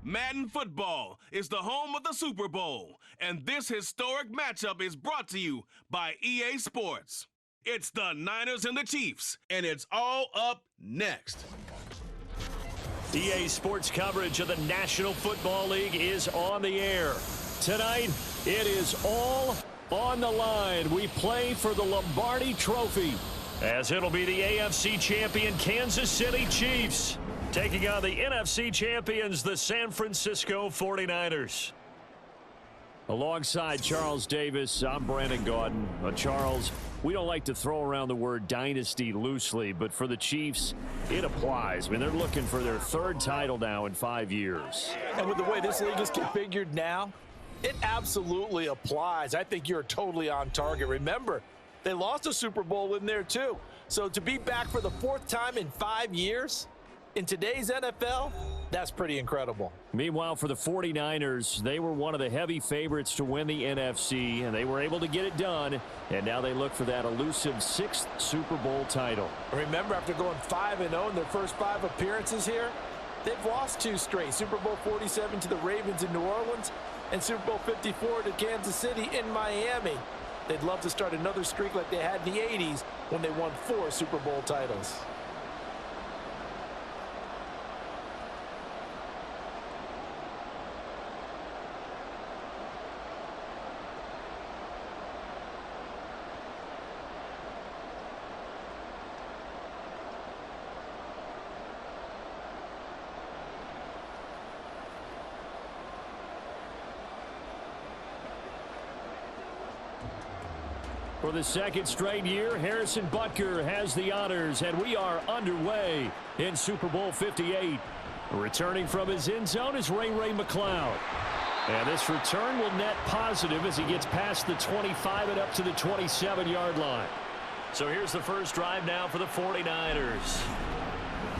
Madden football is the home of the Super Bowl, and this historic matchup is brought to you by EA Sports. It's the Niners and the Chiefs, and it's all up next. EA Sports coverage of the National Football League is on the air. Tonight, it is all on the line. We play for the Lombardi Trophy, as it'll be the AFC champion Kansas City Chiefs taking on the NFC champions, the San Francisco 49ers. Alongside Charles Davis, I'm Brandon Gaudin. Charles, we don't like to throw around the word dynasty loosely, but for the Chiefs, it applies. I mean, they're looking for their third title now in 5 years. And with the way this league is configured now, it absolutely applies. I think you're totally on target. Remember, they lost a Super Bowl in there too. So to be back for the fourth time in 5 years in today's NFL, that's pretty incredible. Meanwhile, for the 49ers, they were one of the heavy favorites to win the NFC, and they were able to get it done, and now they look for that elusive 6th Super Bowl title. Remember, after going 5-0 in their first 5 appearances here, they've lost 2 straight. Super Bowl 47 to the Ravens in New Orleans and Super Bowl 54 to Kansas City in Miami. They'd love to start another streak like they had in the 80s when they won 4 Super Bowl titles. For the second straight year, Harrison Butker has the honors, and we are underway in Super Bowl 58. Returning from his end zone is Ray McCloud. And this return will net positive as he gets past the 25 and up to the 27-yard line. So here's the first drive now for the 49ers.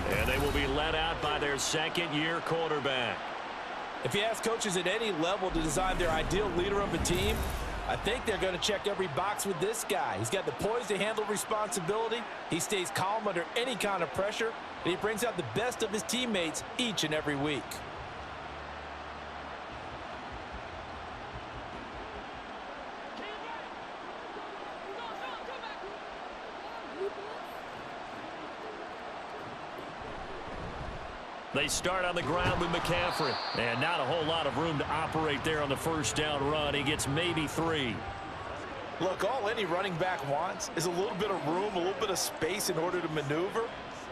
And they will be led out by their second-year quarterback. If you ask coaches at any level to design their ideal leader of a team, I think they're going to check every box with this guy. He's got the poise to handle responsibility. He stays calm under any kind of pressure, and he brings out the best of his teammates each and every week. They start on the ground with McCaffrey. And not a whole lot of room to operate there on the first down run. He gets maybe 3. Look, all any running back wants is a little bit of room, a little bit of space in order to maneuver.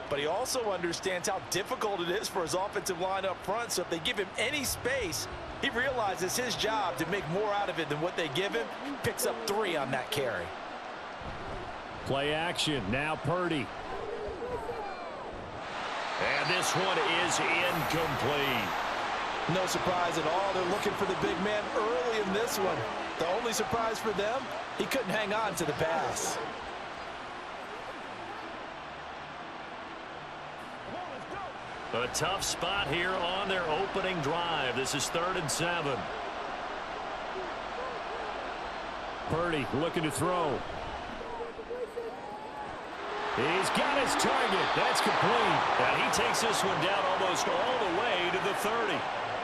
But he also understands how difficult it is for his offensive line up front. So if they give him any space, he realizes his job to make more out of it than what they give him. Picks up 3 on that carry. Play action. Now Purdy. And this one is incomplete. No surprise at all. They're looking for the big man early in this one. The only surprise for them, he couldn't hang on to the pass. A tough spot here on their opening drive. This is 3rd and 7. Purdy looking to throw. He's got his target. That's complete. And he takes this one down almost all the way to the 30.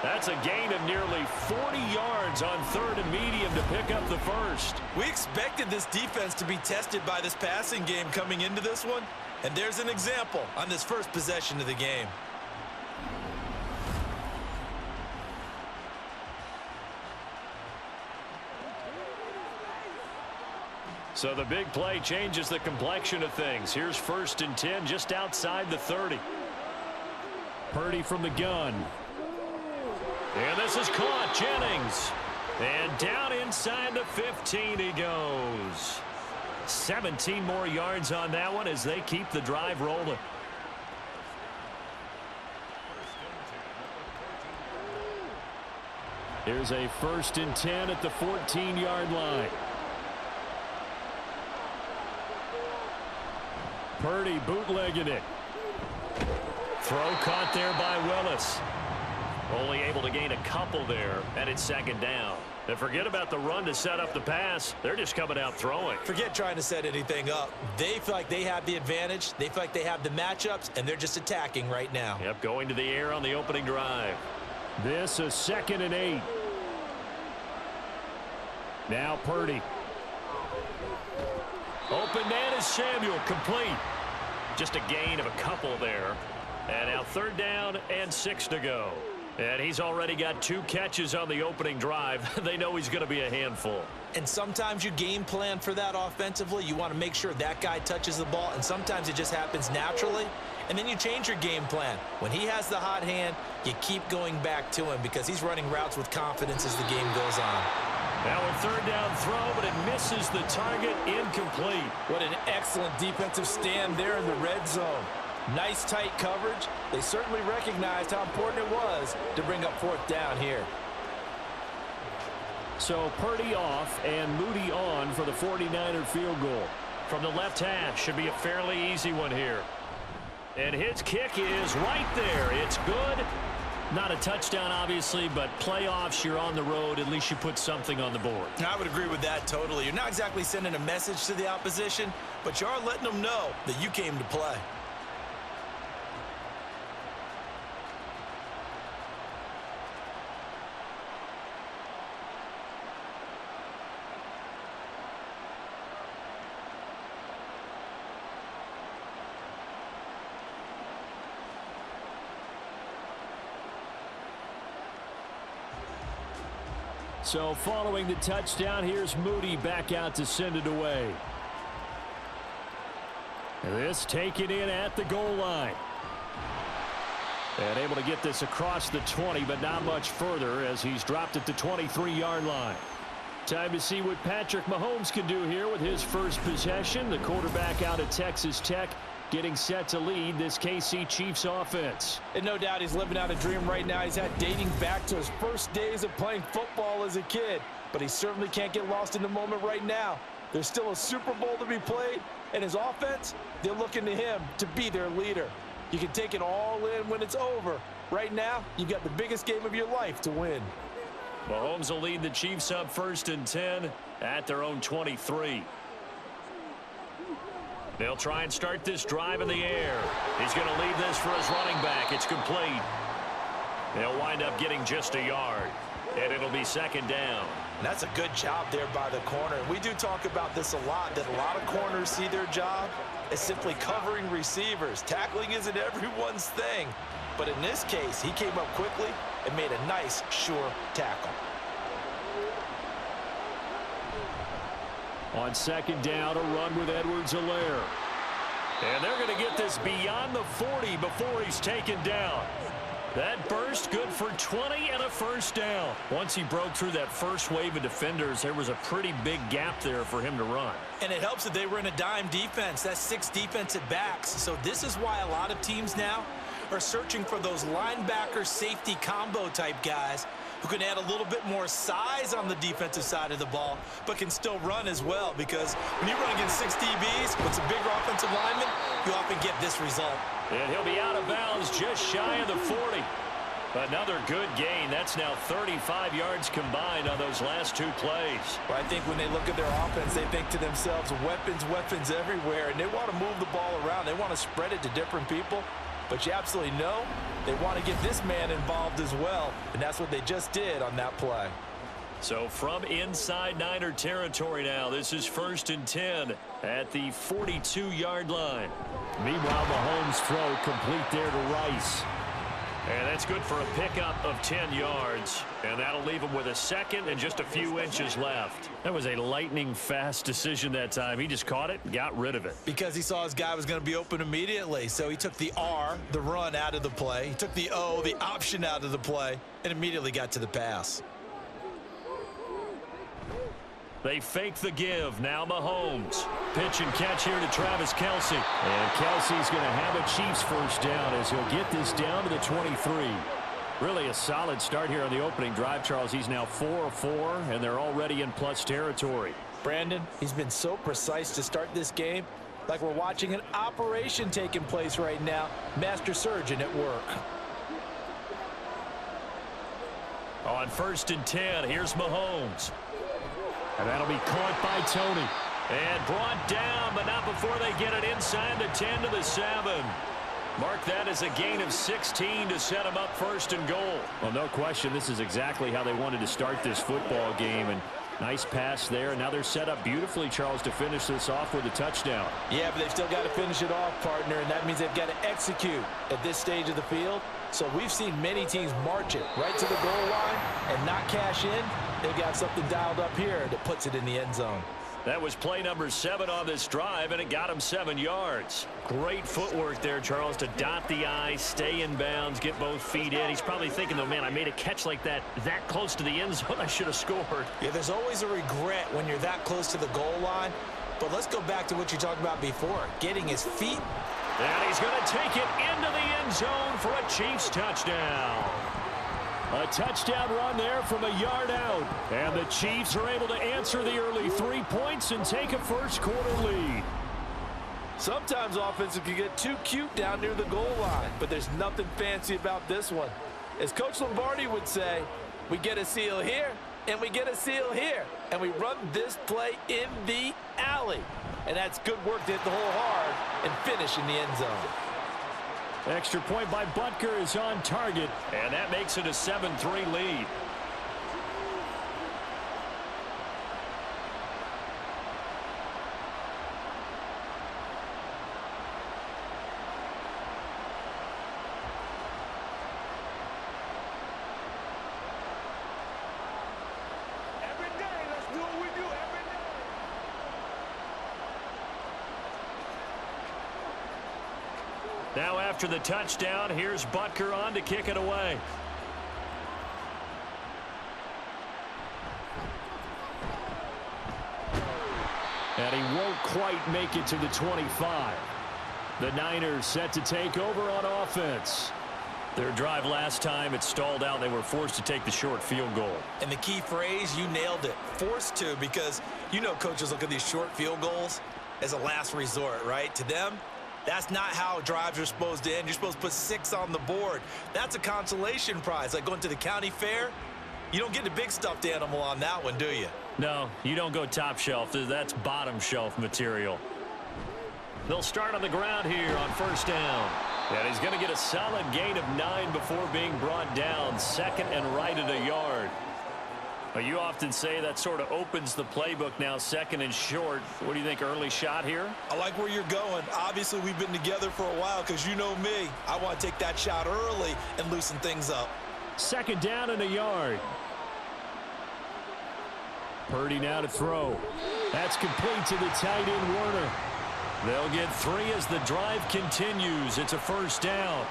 That's a gain of nearly 40 yards on 3rd and medium to pick up the first. We expected this defense to be tested by this passing game coming into this one. And there's an example on this first possession of the game. So the big play changes the complexion of things. Here's 1st and 10 just outside the 30. Purdy from the gun. And this is caught. Jennings. And down inside the 15 he goes. 17 more yards on that one as they keep the drive rolling. Here's a 1st and 10 at the 14-yard line. Purdy bootlegging it. Throw caught there by Willis. Only able to gain a couple there, and it's 2nd down. And forget about the run to set up the pass. They're just coming out throwing. Forget trying to set anything up. They feel like they have the advantage. They feel like they have the matchups, and they're just attacking right now. Yep, going to the air on the opening drive. This a 2nd and 8. Now Purdy. Open man is Samuel, complete. Just a gain of a couple there. And now 3rd down and 6 to go. And he's already got 2 catches on the opening drive. They know he's going to be a handful. And sometimes you game plan for that offensively. You want to make sure that guy touches the ball, and sometimes it just happens naturally. And then you change your game plan. When he has the hot hand, you keep going back to him because he's running routes with confidence as the game goes on. Now a 3rd down throw, but it misses the target, incomplete. What an excellent defensive stand there in the red zone. Nice tight coverage. They certainly recognized how important it was to bring up 4th down here. So Purdy off and Moody on for the 49er field goal. From the left hash, should be a fairly easy one here. And his kick is right there. It's good. Not a touchdown, obviously, but playoffs, you're on the road. At least you put something on the board. I would agree with that totally. You're not exactly sending a message to the opposition, but you are letting them know that you came to play. So following the touchdown, here's Moody back out to send it away. This taken in at the goal line. And able to get this across the 20, but not much further as he's dropped at the 23-yard line. Time to see what Patrick Mahomes can do here with his first possession. The quarterback out of Texas Tech getting set to lead this KC Chiefs offense. And no doubt he's living out a dream right now. He's had dating back to his first days of playing football as a kid. But he certainly can't get lost in the moment right now. There's still a Super Bowl to be played, and his offense, they're looking to him to be their leader. You can take it all in when it's over. Right now, you've got the biggest game of your life to win. Mahomes will lead the Chiefs up 1st and 10 at their own 23. They'll try and start this drive in the air. He's going to leave this for his running back. It's complete. They'll wind up getting just a yard, and it'll be 2nd down. And that's a good job there by the corner. We do talk about this a lot, that a lot of corners see their job as simply covering receivers. Tackling isn't everyone's thing. But in this case, he came up quickly and made a nice, sure tackle. On 2nd down, a run with Edwards-Helaire. And they're going to get this beyond the 40 before he's taken down. That burst good for 20 and a 1st down. Once he broke through that first wave of defenders, there was a pretty big gap there for him to run. And it helps that they were in a dime defense. That's 6 defensive backs. So this is why a lot of teams now are searching for those linebacker safety combo type guys who can add a little bit more size on the defensive side of the ball, but can still run as well, because when you run against 6 DBs with some bigger offensive linemen, you often get this result. And he'll be out of bounds just shy of the 40. Another good gain. That's now 35 yards combined on those last 2 plays. Well, I think when they look at their offense, they think to themselves, weapons, weapons everywhere, and they want to move the ball around. They want to spread it to different people. But you absolutely know they want to get this man involved as well, and that's what they just did on that play. So from inside Niner territory now, this is 1st and 10 at the 42-yard line. Meanwhile, Mahomes' throw complete there to Rice. And that's good for a pickup of 10 yards. And that'll leave him with a 2nd and just a few inches left. That was a lightning-fast decision that time. He just caught it and got rid of it. Because he saw his guy was going to be open immediately. So he took the R, the run, out of the play. He took the O, the option, out of the play, and immediately got to the pass. They fake the give. Now Mahomes. Pitch and catch here to Travis Kelce. And Kelce's going to have a Chiefs 1st down as he'll get this down to the 23. Really a solid start here on the opening drive, Charles. He's now 4 of 4, and they're already in plus territory. Brandon, he's been so precise to start this game, like we're watching an operation taking place right now. Master surgeon at work. On 1st and 10, here's Mahomes. And that'll be caught by Tony. And brought down, but not before they get it inside the 10 to the 7. Mark that as a gain of 16 to set them up first and goal. Well, no question, this is exactly how they wanted to start this football game. And nice pass there. Now they're set up beautifully, Charles, to finish this off with a touchdown. Yeah, but they've still got to finish it off, partner, and that means they've got to execute at this stage of the field. So we've seen many teams march it right to the goal line and not cash in. They've got something dialed up here that puts it in the end zone. That was play number 7 on this drive, and it got him 7 yards. Great footwork there, Charles, to dot the I, stay in bounds, get both feet in. He's probably thinking, though, man, I made a catch like that close to the end zone. I should have scored. Yeah, there's always a regret when you're that close to the goal line. But let's go back to what you talked about before, getting his feet. And he's going to take it into the end zone for a Chiefs touchdown. A touchdown run there from a yard out. And the Chiefs are able to answer the early 3 points and take a first-quarter lead. Sometimes offenses can get too cute down near the goal line, but there's nothing fancy about this one. As Coach Lombardi would say, we get a seal here, and we get a seal here, and we run this play in the alley. And that's good work to hit the hole hard and finish in the end zone. Extra point by Butker is on target, and that makes it a 7-3 lead. Every day, let's do what we do every day. Now after the touchdown, here's Butker on to kick it away. And he won't quite make it to the 25. The Niners set to take over on offense. Their drive last time, it stalled out. They were forced to take the short field goal. And the key phrase, you nailed it, forced to, because you know coaches look at these short field goals as a last resort, right? To them, that's not how drives are supposed to end. You're supposed to put 6 on the board. That's a consolation prize. Like going to the county fair, you don't get the big stuffed animal on that one, do you? No, you don't go top shelf. That's bottom shelf material. They'll start on the ground here on first down. And he's going to get a solid gain of 9 before being brought down. Second and right at a yard. Well, you often say that sort of opens the playbook now, second and short. What do you think, early shot here? I like where you're going. Obviously, we've been together for a while because you know me. I want to take that shot early and loosen things up. Second down and a yard. Purdy now to throw. That's complete to the tight end, Warner. They'll get 3 as the drive continues. It's a first down.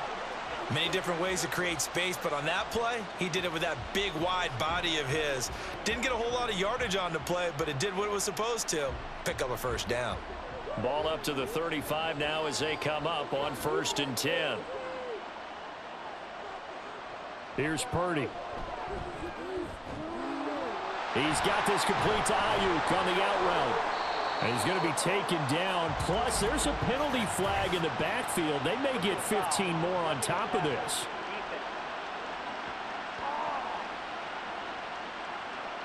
Many different ways to create space, but on that play, he did it with that big, wide body of his. Didn't get a whole lot of yardage on the play, but it did what it was supposed to. Pick up a first down. Ball up to the 35 now as they come up on first and 10. Here's Purdy. He's got this complete to Ayuk on the out route. And he's going to be taken down. Plus, there's a penalty flag in the backfield. They may get 15 more on top of this.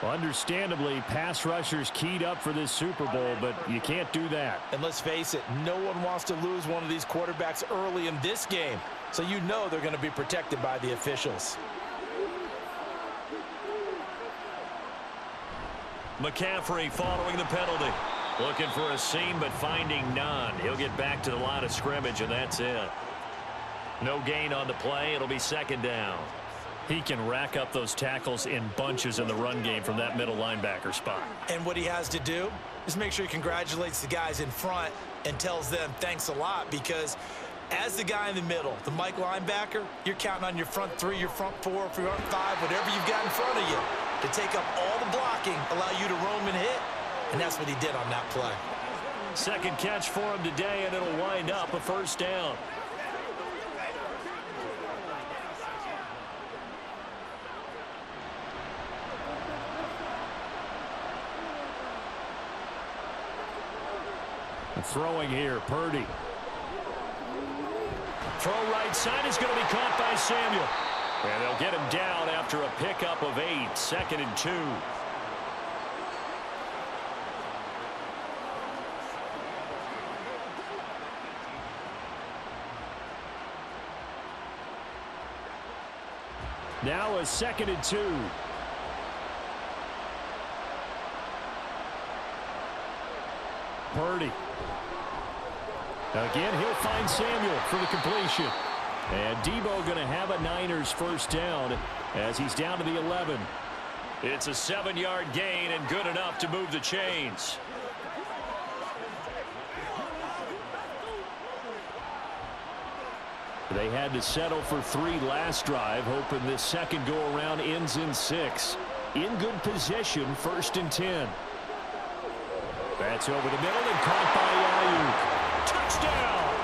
Understandably, pass rushers keyed up for this Super Bowl, but you can't do that. And let's face it, no one wants to lose one of these quarterbacks early in this game. So you know they're going to be protected by the officials. McCaffrey following the penalty. Looking for a seam, but finding none. He'll get back to the line of scrimmage, and that's it. No gain on the play. It'll be second down. He can rack up those tackles in bunches in the run game from that middle linebacker spot. And what he has to do is make sure he congratulates the guys in front and tells them thanks a lot, because as the guy in the middle, the Mike linebacker, you're counting on your front 3, your front 4, your front 5, whatever you've got in front of you to take up all the blocking, allow you to roam and hit. And that's what he did on that play. Second catch for him today, and it'll wind up a first down. Throwing here, Purdy. Throw right side is going to be caught by Samuel. And they'll get him down after a pickup of 8, second and 2. Now a 2nd and 2. Purdy. Again, he'll find Samuel for the completion. And Debo going to have a Niners first down as he's down to the 11. It's a 7-yard gain and good enough to move the chains. They had to settle for 3 last drive, hoping this second go-around ends in 6. In good position, 1st and 10. That's over the middle and caught by Ayuk. Touchdown!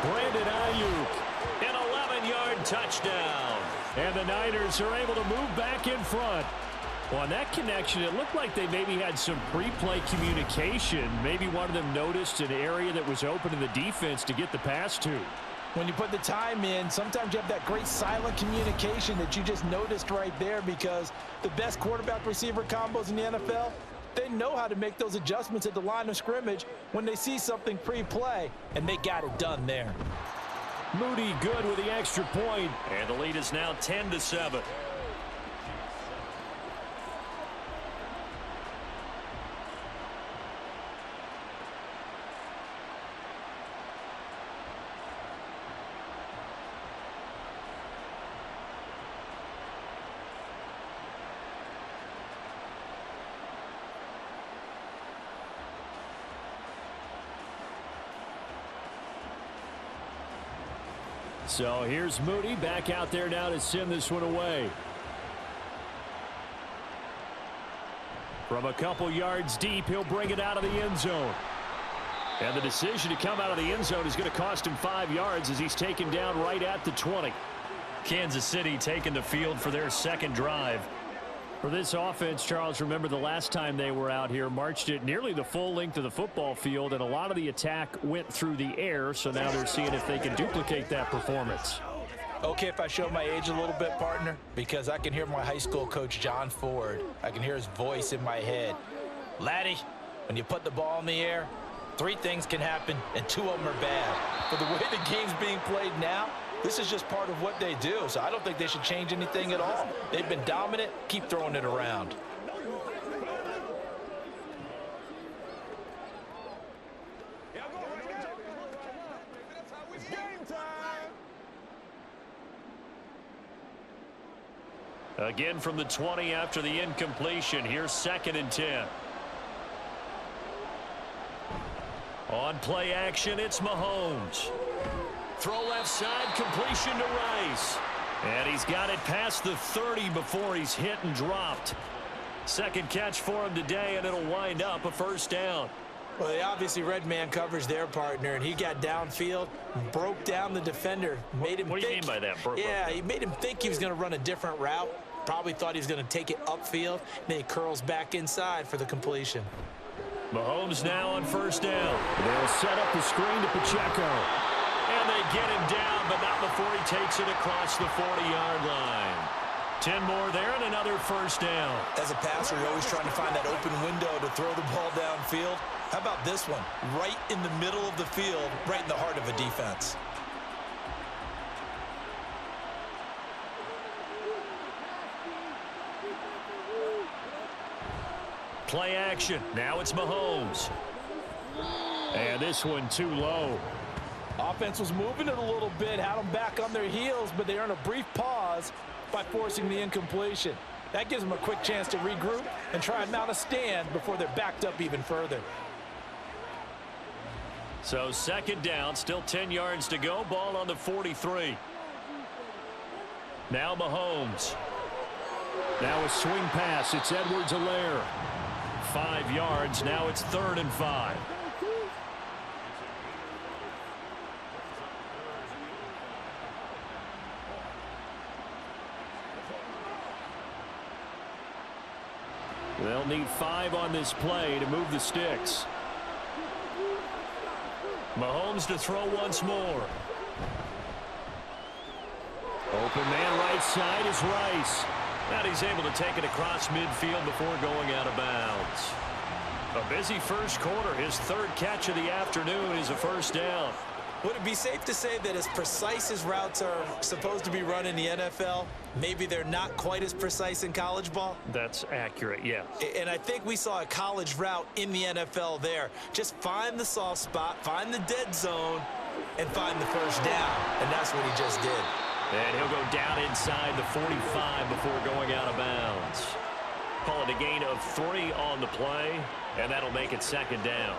Brandon Ayuk, an 11-yard touchdown. And the Niners are able to move back in front. Well, on that connection, it looked like they maybe had some pre-play communication. Maybe one of them noticed an area that was open in the defense to get the pass to. When you put the time in, sometimes you have that great silent communication that you just noticed right there, because the best quarterback-receiver combos in the NFL, they know how to make those adjustments at the line of scrimmage when they see something pre-play, and they got it done there. Moody good with the extra point, and the lead is now 10-7. So here's Moody back out there now to send this one away. From a couple yards deep, he'll bring it out of the end zone. And the decision to come out of the end zone is going to cost him 5 yards as he's taken down right at the 20. Kansas City taking the field for their second drive. For this offense, Charles, remember the last time they were out here, marched it nearly the full length of the football field, and a lot of the attack went through the air, so now they're seeing if they can duplicate that performance. Okay, if I show my age a little bit, partner, because I can hear my high school coach, John Ford. I can hear his voice in my head. Laddie, when you put the ball in the air, 3 things can happen, and 2 of them are bad. For the way the game's being played now, this is just part of what they do, so I don't think they should change anything at all. They've been dominant. Keep throwing it around. It's game time. Again from the 20 after the incompletion. Here's 2nd and 10. On play action, it's Mahomes. Throw left side, completion to Rice. And he's got it past the 30 before he's hit and dropped. Second catch for him today, and it'll wind up a first down. Well, they obviously read man coverage their partner, and he got downfield, broke down the defender, made him What do you mean by that? Yeah, he made him think he was going to run a different route. Probably thought he was going to take it upfield. Then he curls back inside for the completion. Mahomes now on first down. They'll set up the screen to Pacheco. And they get him down, but not before he takes it across the 40-yard line. 10 more there and another first down. As a passer, you're always trying to find that open window to throw the ball downfield. How about this one? Right in the middle of the field, right in the heart of a defense. Play action. Now it's Mahomes. And this one too low. Offense was moving it a little bit, had them back on their heels, but they earned a brief pause by forcing the incompletion. That gives them a quick chance to regroup and try and mount a stand before they're backed up even further. So second down, still 10 yards to go. Ball on the 43. Now Mahomes. Now a swing pass. It's Edwards-Helaire. 5 yards. Now it's 3rd and 5. They'll need 5 on this play to move the sticks. Mahomes to throw once more. Open man right side is Rice. And he's able to take it across midfield before going out of bounds. A busy first quarter. His 3rd catch of the afternoon is a first down. Would it be safe to say that as precise as routes are supposed to be run in the NFL, maybe they're not quite as precise in college ball? That's accurate, yes. And I think we saw a college route in the NFL there. Just find the soft spot, find the dead zone, and find the first down. And that's what he just did. And he'll go down inside the 45 before going out of bounds. Call it a gain of 3 on the play, and that'll make it second down.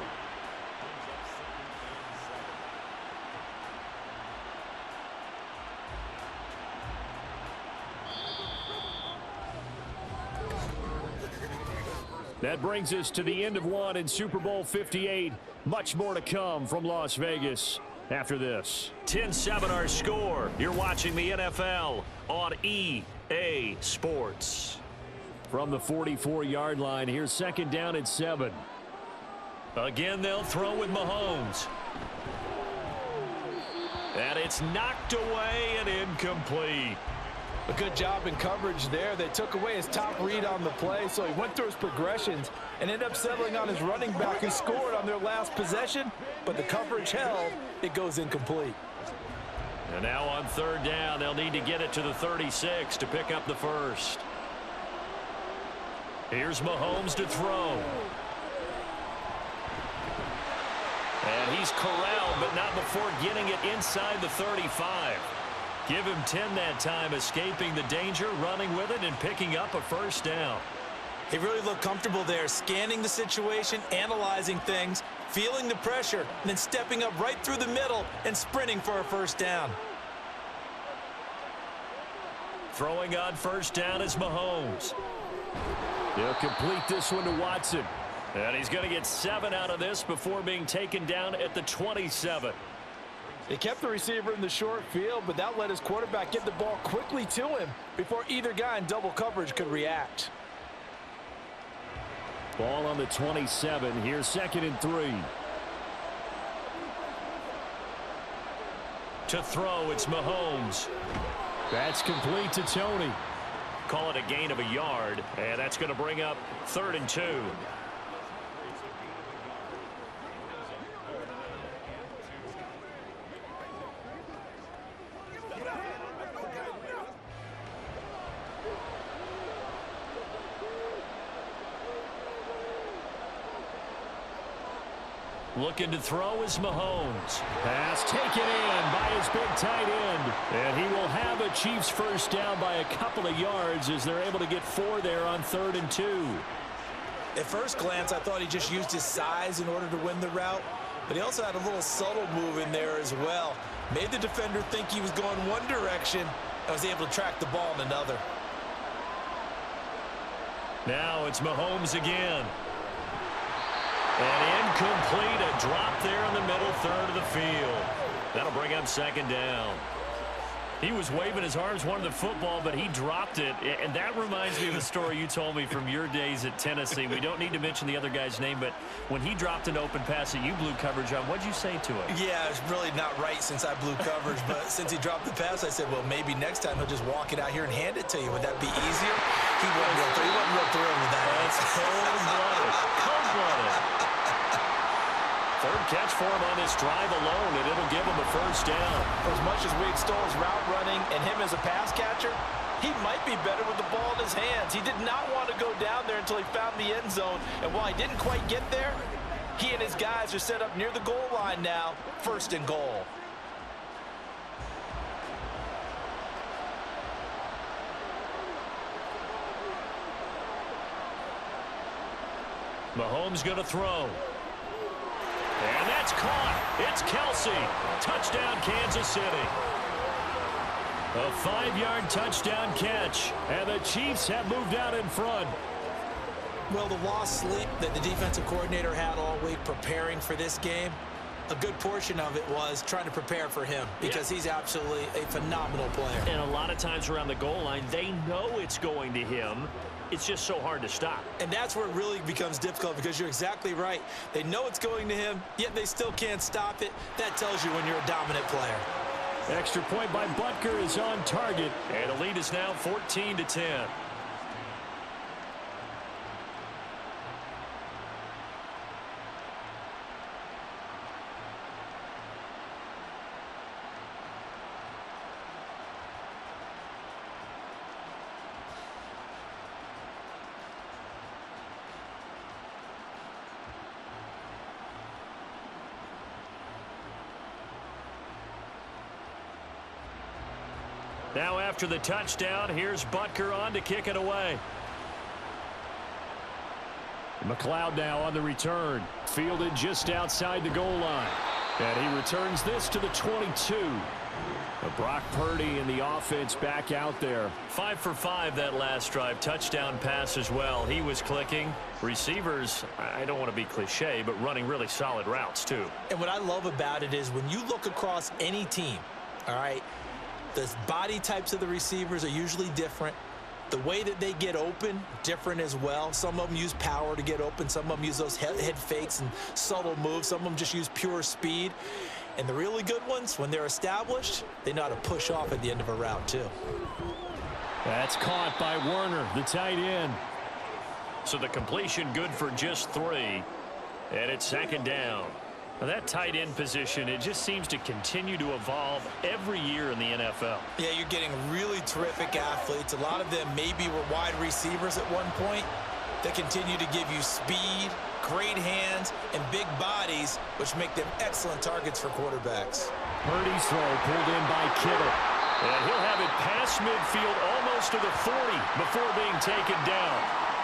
That brings us to the end of one in Super Bowl 58. Much more to come from Las Vegas after this. 10-7 our score. You're watching the NFL on EA Sports. From the 44-yard line, here's second down at 7. Again, they'll throw with Mahomes. And it's knocked away and incomplete. A good job in coverage there. They took away his top read on the play, so he went through his progressions and ended up settling on his running back who scored on their last possession, but the coverage held. It goes incomplete. And now on third down, they'll need to get it to the 36 to pick up the first. Here's Mahomes to throw. And he's corralled, but not before getting it inside the 35. Give him 10 that time, escaping the danger, running with it, and picking up a first down. He really looked comfortable there, scanning the situation, analyzing things, feeling the pressure, and then stepping up right through the middle and sprinting for a first down. Throwing on first down is Mahomes. He'll complete this one to Watson. And he's going to get 7 out of this before being taken down at the 27. They kept the receiver in the short field, but that let his quarterback get the ball quickly to him before either guy in double coverage could react. Ball on the 27. Here's second and 3. To throw, it's Mahomes. That's complete to Tony. Call it a gain of a yard, and that's going to bring up 3rd and 2. Looking to throw is Mahomes. Pass taken in by his big tight end. And he will have a Chiefs first down by a couple of yards as they're able to get 4 there on 3rd and 2. At first glance, I thought he just used his size in order to win the route, but he also had a little subtle move in there as well. Made the defender think he was going one direction and was able to track the ball in another. Now it's Mahomes again. And incomplete, a drop there in the middle third of the field. That'll bring up second down. He was waving his arms, wanted the football, but he dropped it. And that reminds me of a story you told me from your days at Tennessee. We don't need to mention the other guy's name, but when he dropped an open pass that you blew coverage on, what'd you say to him? Yeah, it's really not right since I blew coverage, but since he dropped the pass, I said, well, maybe next time he'll just walk it out here and hand it to you. Would that be easier? He wasn't real thrilled with that. That's cold-blooded. Cold-blooded. Third catch for him on this drive alone, and it'll give him a first down. As much as we extol his route running and him as a pass catcher, he might be better with the ball in his hands. He did not want to go down there until he found the end zone, and while he didn't quite get there, he and his guys are set up near the goal line now, 1st and goal. Mahomes going to throw. And that's caught. It's Kelce. Touchdown, Kansas City. A 5-yard touchdown catch. And the Chiefs have moved out in front. Well, the lost sleep that the defensive coordinator had all week preparing for this game, a good portion of it was trying to prepare for him because he's absolutely a phenomenal player. And a lot of times around the goal line, they know it's going to him. It's just so hard to stop. And that's where it really becomes difficult because you're exactly right. They know it's going to him, yet they still can't stop it. That tells you when you're a dominant player. Extra point by Butker is on target. And the lead is now 14-10. Now after the touchdown, here's Butker on to kick it away. McLeod now on the return. Fielded just outside the goal line. And he returns this to the 22. Brock Purdy and the offense back out there. 5 for 5 that last drive. Touchdown pass as well. He was clicking. Receivers, I don't want to be cliche, but running really solid routes too. And what I love about it is when you look across any team, all right, the body types of the receivers are usually different. The way that they get open, different as well. Some of them use power to get open. Some of them use those head fakes and subtle moves. Some of them just use pure speed. And the really good ones, when they're established, they know how to push off at the end of a route, too. That's caught by Werner, the tight end. So the completion good for just 3. And it's second down. Now that tight end position, it just seems to continue to evolve every year in the NFL. Yeah, you're getting really terrific athletes. A lot of them maybe were wide receivers at one point. They continue to give you speed, great hands, and big bodies, which make them excellent targets for quarterbacks. Purdy's throw pulled in by Kittle. And he'll have it past midfield almost to the 40 before being taken down.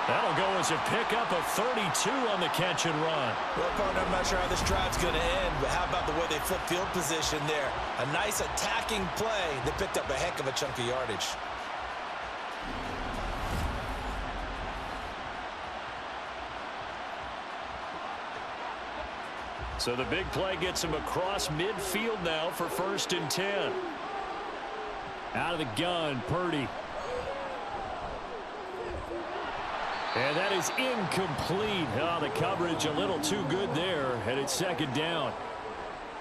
That'll go as a pickup of 32 on the catch and run. Well, partner, I'm not sure how this drive's going to end, but how about the way they flip field position there? A nice attacking play that picked up a heck of a chunk of yardage. So the big play gets him across midfield now for 1st and 10. Out of the gun, Purdy. And that is incomplete. Oh, the coverage a little too good there, and it's second down.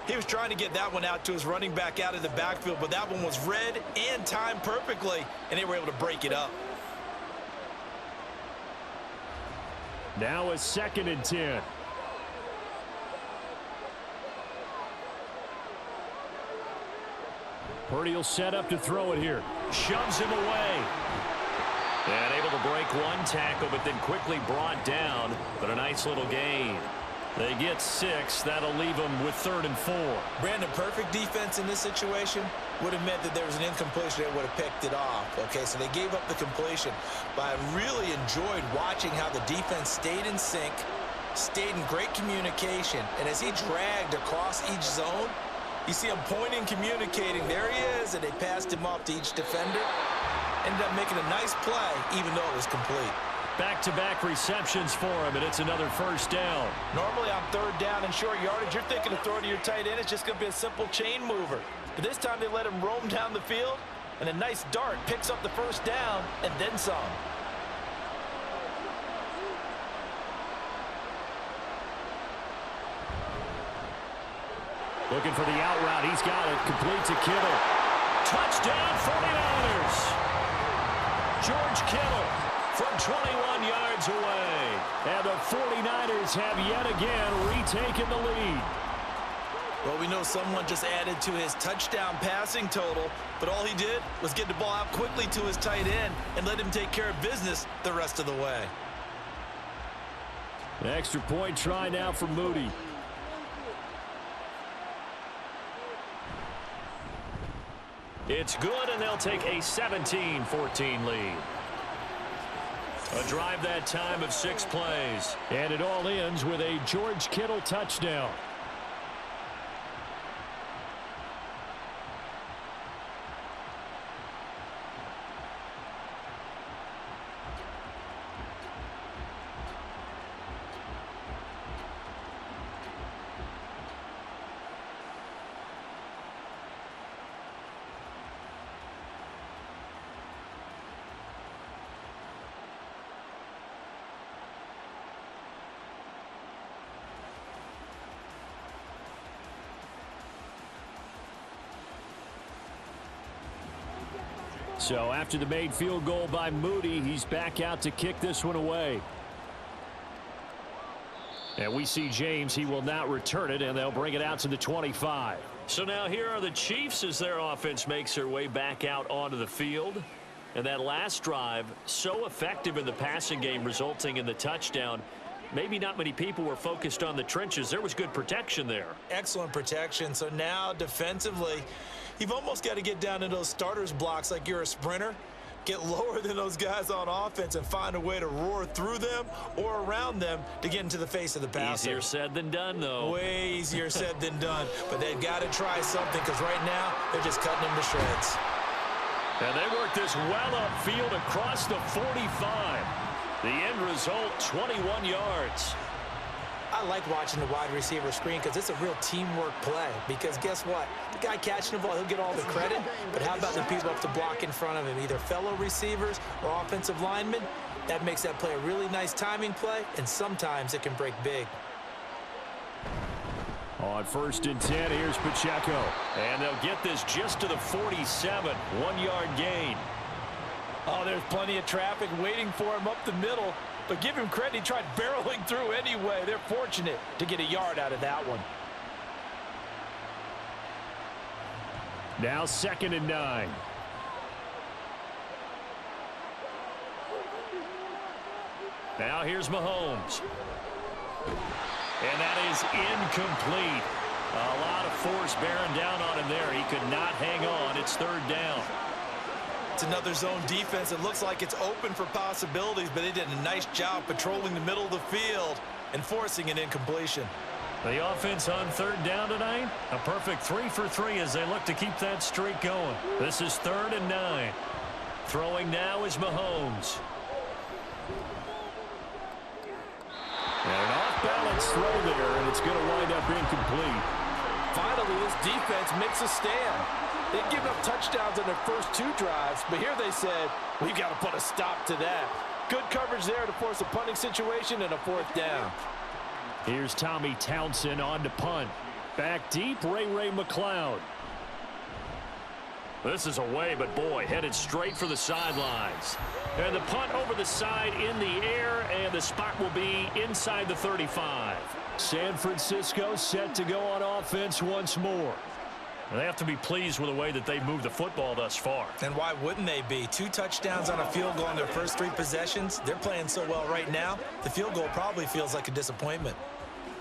He was trying to get that one out to his running back out of the backfield, but that one was read and timed perfectly, and they were able to break it up. Now a 2nd and 10. Purdy will set up to throw it here. Shoves him away. And able to break one tackle, but then quickly brought down. But a nice little gain. They get 6. That'll leave them with 3rd and 4. Brandon, perfect defense in this situation would have meant that there was an incompletion. They would have picked it off. Okay, so they gave up the completion. But I really enjoyed watching how the defense stayed in sync, stayed in great communication. And as he dragged across each zone, you see him pointing, communicating. There he is, and they passed him off to each defender. Ended up making a nice play, even though it was complete. Back-to-back receptions for him, and it's another 1st down. Normally on 3rd down and short yardage, you're thinking of throwing to your tight end. It's just going to be a simple chain mover. But this time they let him roam down the field, and a nice dart picks up the 1st down and then some. Looking for the out route. He's got it. Complete to Kittle. Touchdown, 49ers. George Kittle from 21 yards away. And the 49ers have yet again retaken the lead. Well, we know someone just added to his touchdown passing total, but all he did was get the ball out quickly to his tight end and let him take care of business the rest of the way. An extra point try now for Moody. It's good, and they'll take a 17-14 lead. A drive that time of 6 plays. And it all ends with a George Kittle touchdown. So after the made field goal by Moody, he's back out to kick this one away. And we see James. He will not return it, and they'll bring it out to the 25. So now here are the Chiefs as their offense makes their way back out onto the field. And that last drive, so effective in the passing game, resulting in the touchdown. Maybe not many people were focused on the trenches. There was good protection there. Excellent protection. So now defensively, You've almost got to get down in those starters blocks like you're a sprinter, get lower than those guys on offense and find a way to roar through them or around them to get into the face of the passer. Easier said than done, though. Way easier said than done. But they've got to try something because right now they're just cutting him to shreds. And they work this well upfield across the 45. The end result, 21 yards. I like watching the wide receiver screen because it's a real teamwork play. Because guess what? The guy catching the ball, he'll get all the credit. But how about the people up to block in front of him, either fellow receivers or offensive linemen? That makes that play a really nice timing play, and sometimes it can break big. On 1st and 10, here's Pacheco. And they'll get this just to the 47, 1-yard gain. Oh, there's plenty of traffic waiting for him up the middle. But give him credit, he tried barreling through anyway. They're fortunate to get a yard out of that one. Now 2nd and 9. Now here's Mahomes. And that is incomplete. A lot of force bearing down on him there. He could not hang on. It's 3rd down. It's another zone defense. It looks like it's open for possibilities, but they did a nice job patrolling the middle of the field and forcing an incompletion. The offense on 3rd down tonight, a perfect 3 for 3 as they look to keep that streak going. This is 3rd and 9. Throwing now is Mahomes. And an off-balance throw there, and it's going to wind up incomplete. Finally, this defense makes a stand. They've given up touchdowns on their first 2 drives, but here they said, we've got to put a stop to that. Good coverage there to force a punting situation and a 4th down. Here's Tommy Townsend on to punt. Back deep, Ray McLeod. This is away, but boy, headed straight for the sidelines. And the punt over the side in the air, and the spot will be inside the 35. San Francisco set to go on offense once more. They have to be pleased with the way that they've moved the football thus far. And why wouldn't they be? 2 touchdowns on a field goal in their first 3 possessions. They're playing so well right now, the field goal probably feels like a disappointment.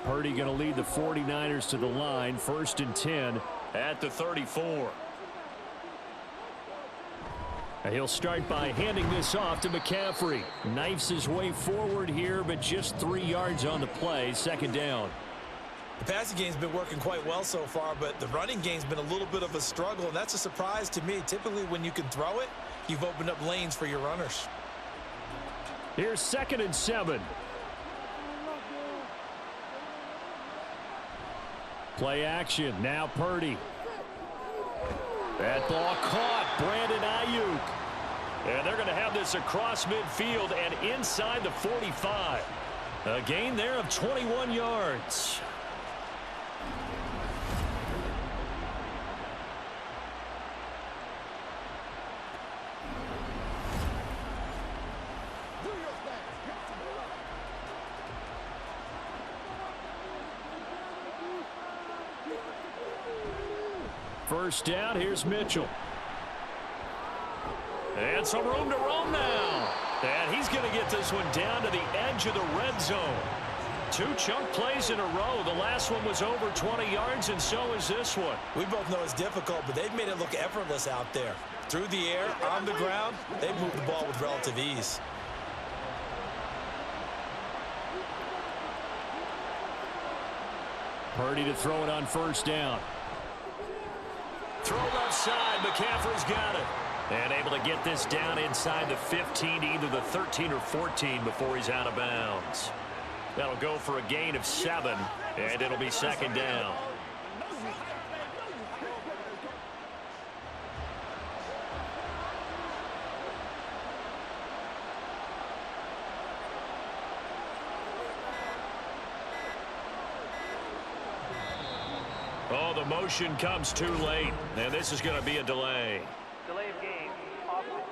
Purdy going to lead the 49ers to the line, 1st and 10 at the 34. And he'll start by handing this off to McCaffrey. Knifes his way forward here, but just 3 yards on the play, 2nd down. The passing game's been working quite well so far, but the running game's been a little bit of a struggle, and that's a surprise to me. Typically, when you can throw it, you've opened up lanes for your runners. Here's 2nd and 7. Play action. Now Purdy. That ball caught. Brandon Ayuk. And they're going to have this across midfield and inside the 45. A gain there of 21 yards. First down, here's Mitchell. And some room to roam now. And he's going to get this one down to the edge of the red zone. 2 chunk plays in a row. The last one was over 20 yards, and so is this one. We both know it's difficult, but they've made it look effortless out there. Through the air, on the ground, they've moved the ball with relative ease. Purdy to throw it on 1st down. Throw left side. McCaffrey's got it. And able to get this down inside the 15 to either the 13 or 14 before he's out of bounds. That'll go for a gain of 7, and it'll be 2nd down. Oh, the motion comes too late, and this is going to be a delay. Delay of game. Offense.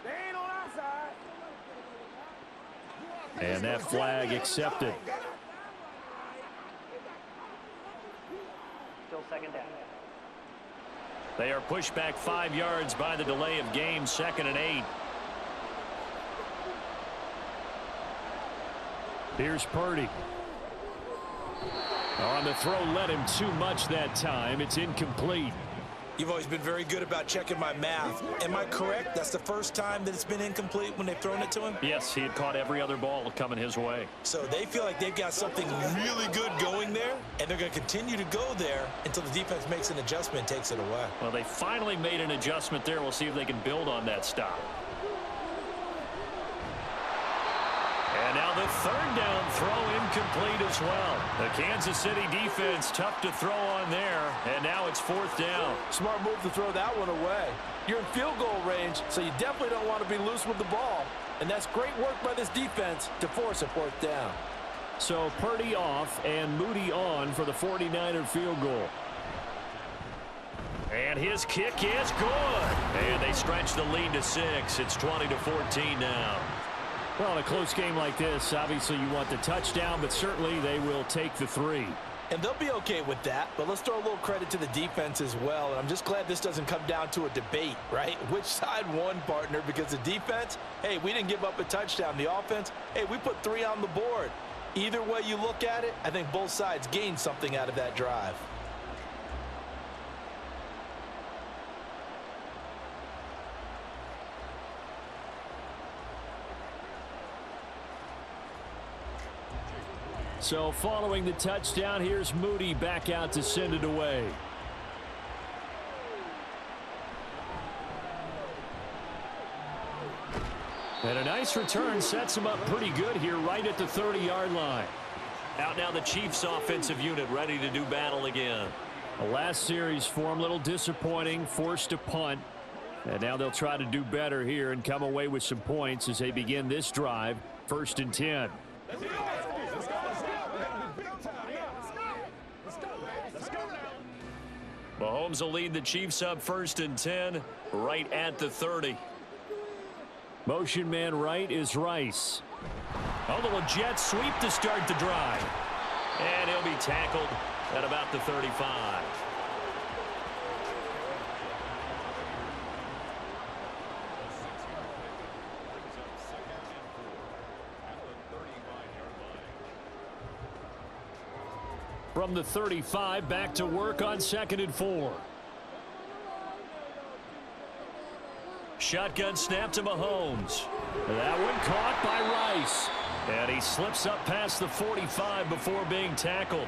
They ain't on our side. And that flag accepted. Still 2nd down. They are pushed back 5 yards by the delay of game, 2nd and 8. Here's Purdy. On the throw, led him too much that time. It's incomplete. You've always been very good about checking my math. Am I correct? That's the first time that it's been incomplete when they've thrown it to him? Yes, he had caught every other ball coming his way. So they feel like they've got something really good going there, and they're going to continue to go there until the defense makes an adjustment and takes it away. Well, they finally made an adjustment there. We'll see if they can build on that stop. And now the third down throw incomplete as well. The Kansas City defense tough to throw on there, and now it's fourth down. Smart move to throw that one away. You're in field goal range, so you definitely don't want to be loose with the ball. And that's great work by this defense to force a fourth down. So Purdy off and Moody on for the 49er field goal. And his kick is good. And they stretch the lead to 6. It's 20-14 now. Well, in a close game like this, obviously you want the touchdown, but certainly they will take the 3. And they'll be okay with that, but let's throw a little credit to the defense as well. And I'm just glad this doesn't come down to a debate, right? Which side won, partner? Because the defense, hey, we didn't give up a touchdown. The offense, hey, we put 3 on the board. Either way you look at it, I think both sides gained something out of that drive. So following the touchdown, here's Moody back out to send it away. And a nice return sets him up pretty good here right at the 30-yard line. Out now the Chiefs offensive unit ready to do battle again. The last series for him, a little disappointing, forced to punt. And now they'll try to do better here and come away with some points as they begin this drive, 1st and 10. Mahomes will lead the Chiefs up 1st and 10 right at the 30. Motion man right is Rice. A little jet sweep to start the drive. And he'll be tackled at about the 35. From the 35, back to work on 2nd and 4. Shotgun snap to Mahomes. That one caught by Rice. And he slips up past the 45 before being tackled.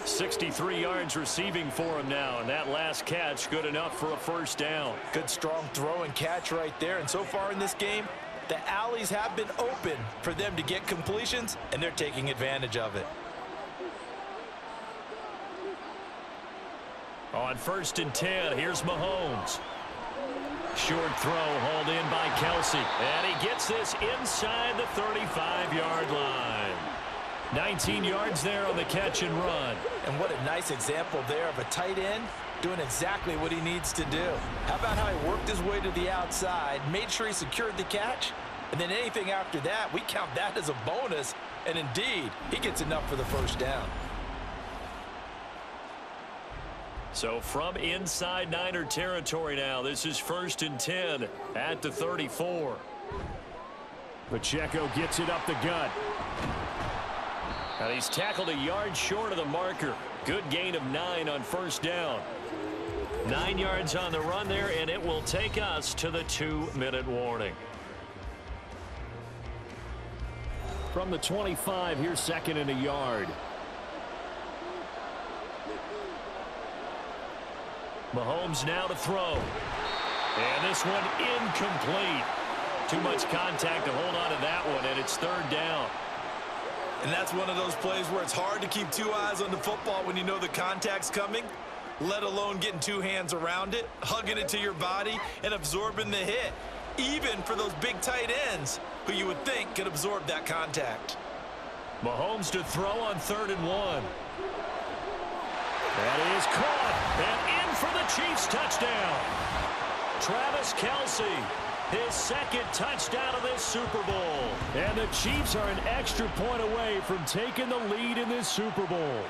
63 yards receiving for him now, and that last catch good enough for a 1st down. Good strong throw and catch right there. And so far in this game, the alleys have been open for them to get completions, and they're taking advantage of it. On 1st and 10, here's Mahomes. Short throw hauled in by Kelce. And he gets this inside the 35-yard line. 19 yards there on the catch and run. And what a nice example there of a tight end doing exactly what he needs to do. How about how he worked his way to the outside, made sure he secured the catch, and then anything after that, we count that as a bonus. And indeed, he gets enough for the 1st down. So from inside Niner territory now, this is 1st and 10 at the 34. Pacheco gets it up the gut. And he's tackled a yard short of the marker. Good gain of 9 on 1st down. 9 yards on the run there, and it will take us to the 2-minute warning. From the 25, here's 2nd and a yard. Mahomes now to throw. And this one incomplete. Too much contact to hold on to that one, and it's 3rd down. And that's one of those plays where it's hard to keep 2 eyes on the football when you know the contact's coming, let alone getting 2 hands around it, hugging it to your body, and absorbing the hit, even for those big tight ends who you would think could absorb that contact. Mahomes to throw on 3rd and 1. That is caught, and in for the Chiefs touchdown. Travis Kelce, his 2nd touchdown of this Super Bowl. And the Chiefs are an extra point away from taking the lead in this Super Bowl.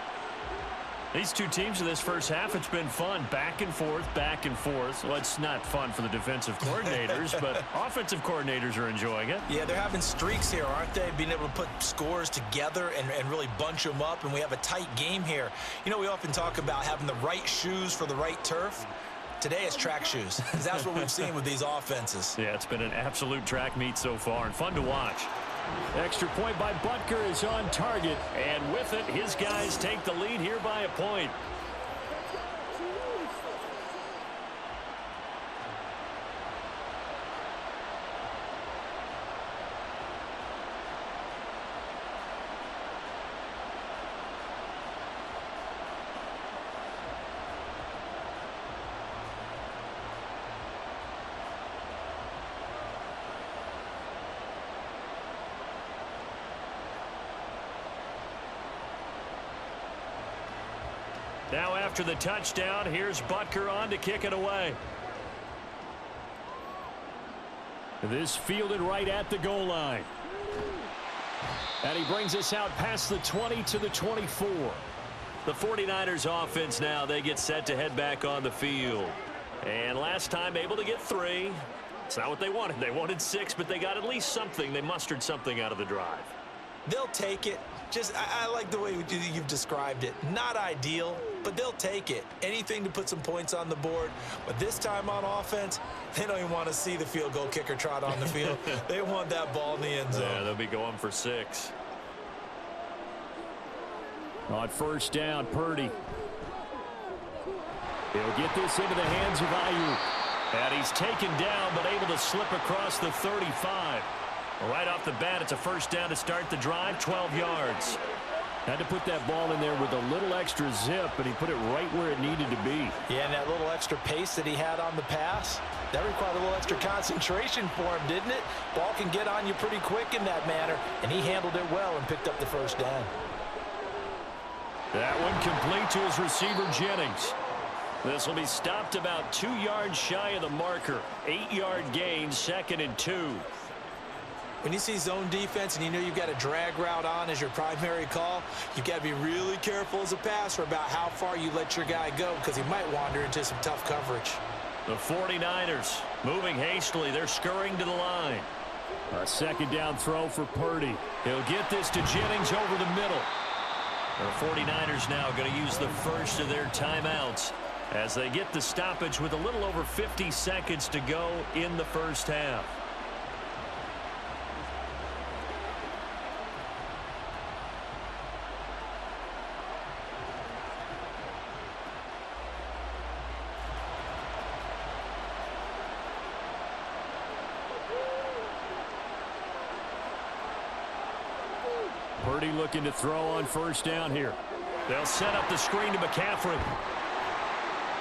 These two teams in this first half, it's been fun. Back and forth, back and forth. Well, it's not fun for the defensive coordinators, but offensive coordinators are enjoying it. Yeah, they're having streaks here, aren't they? Being able to put scores together and really bunch them up, and we have a tight game here. You know, we often talk about having the right shoes for the right turf. Today it's track shoes. That's what we've seen with these offenses. Yeah, it's been an absolute track meet so far and fun to watch. Extra point by Butker is on target, and with it, his guys take the lead here by a point. Now after the touchdown, here's Butker on to kick it away. This fielded right at the goal line. And he brings us out past the 20 to the 24. The 49ers offense now, they get set to head back on the field. And last time able to get 3. It's not what they wanted. They wanted 6, but they got at least something. They mustered something out of the drive. They'll take it. I like the way you've described it. Not ideal, but they'll take it. Anything to put some points on the board. But this time on offense, they don't even want to see the field goal kicker trot on the field. They want that ball in the end zone. Yeah, they'll be going for 6. On first down, Purdy. He'll get this into the hands of Ayuk. And he's taken down, but able to slip across the 35. Right off the bat, it's a first down to start the drive, 12 yards. Had to put that ball in there with a little extra zip, and he put it right where it needed to be. Yeah, and that little extra pace that he had on the pass, that required a little extra concentration for him, didn't it? Ball can get on you pretty quick in that manner, and he handled it well and picked up the first down. That one complete to his receiver, Jennings. This will be stopped about 2 yards shy of the marker. 8-yard gain, 2nd and 2. When you see zone defense and you know you've got a drag route on as your primary call, you've got to be really careful as a passer about how far you let your guy go because he might wander into some tough coverage. The 49ers moving hastily. They're scurrying to the line. A second down throw for Purdy. He'll get this to Jennings over the middle. The 49ers now going to use the first of their timeouts as they get the stoppage with a little over 50 seconds to go in the first half. Purdy looking to throw on first down here. They'll set up the screen to McCaffrey.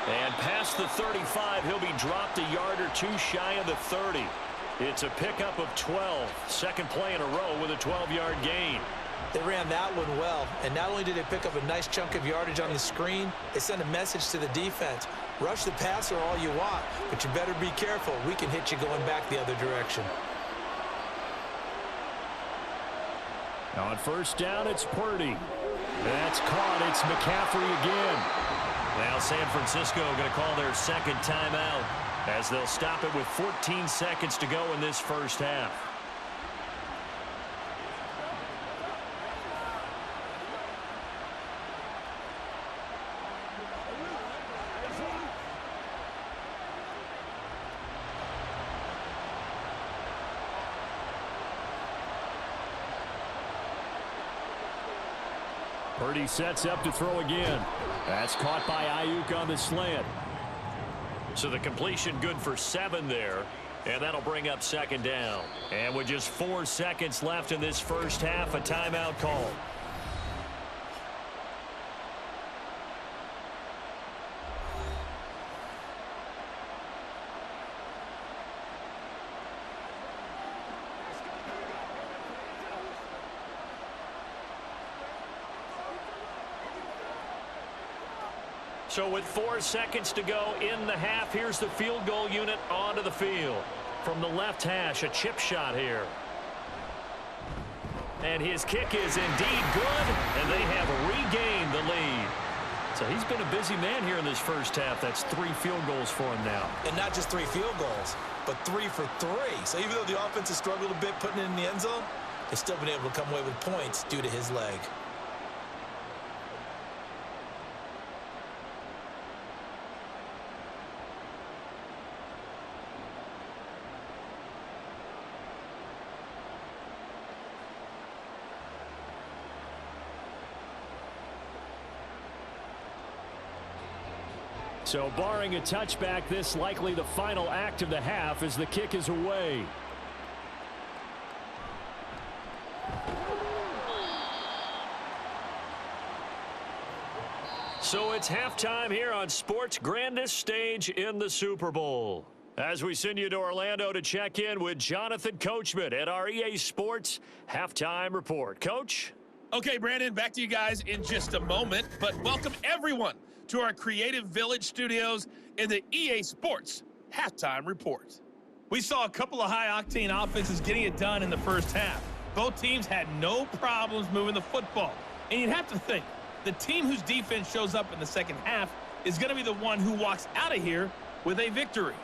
And past the 35, he'll be dropped a yard or 2 shy of the 30. It's a pickup of 12. Second play in a row with a 12-yard gain. They ran that one well, and not only did they pick up a nice chunk of yardage on the screen, they sent a message to the defense. Rush the passer all you want, but you better be careful. We can hit you going back the other direction. On first down, it's Purdy. That's caught. It's McCaffrey again. Now San Francisco going to call their second timeout as they'll stop it with 14 seconds to go in this first half. Purdy sets up to throw again. That's caught by Ayuk on the slant. So the completion good for 7 there. And that'll bring up second down. And with just 4 seconds left in this first half, a timeout call. So with 4 seconds to go in the half, here's the field goal unit onto the field. From the left hash, a chip shot here. And his kick is indeed good, and they have regained the lead. So he's been a busy man here in this first half. That's 3 field goals for him now. And not just 3 field goals, but 3 for 3. So even though the offense has struggled a bit putting it in the end zone, they've still been able to come away with points due to his leg. So barring a touchback, this likely the final act of the half as the kick is away. So it's halftime here on sports' grandest stage in the Super Bowl. As we send you to Orlando to check in with Jonathan Coachman at our EA Sports Halftime Report. Coach? Okay, Brandon, back to you guys in just a moment, but welcome everyone to our Creative Village studios in the EA Sports Halftime Report. We saw a couple of high-octane offenses getting it done in the first half. Both teams had no problems moving the football. And you'd have to think, the team whose defense shows up in the second half is going to be the one who walks out of here with a victory.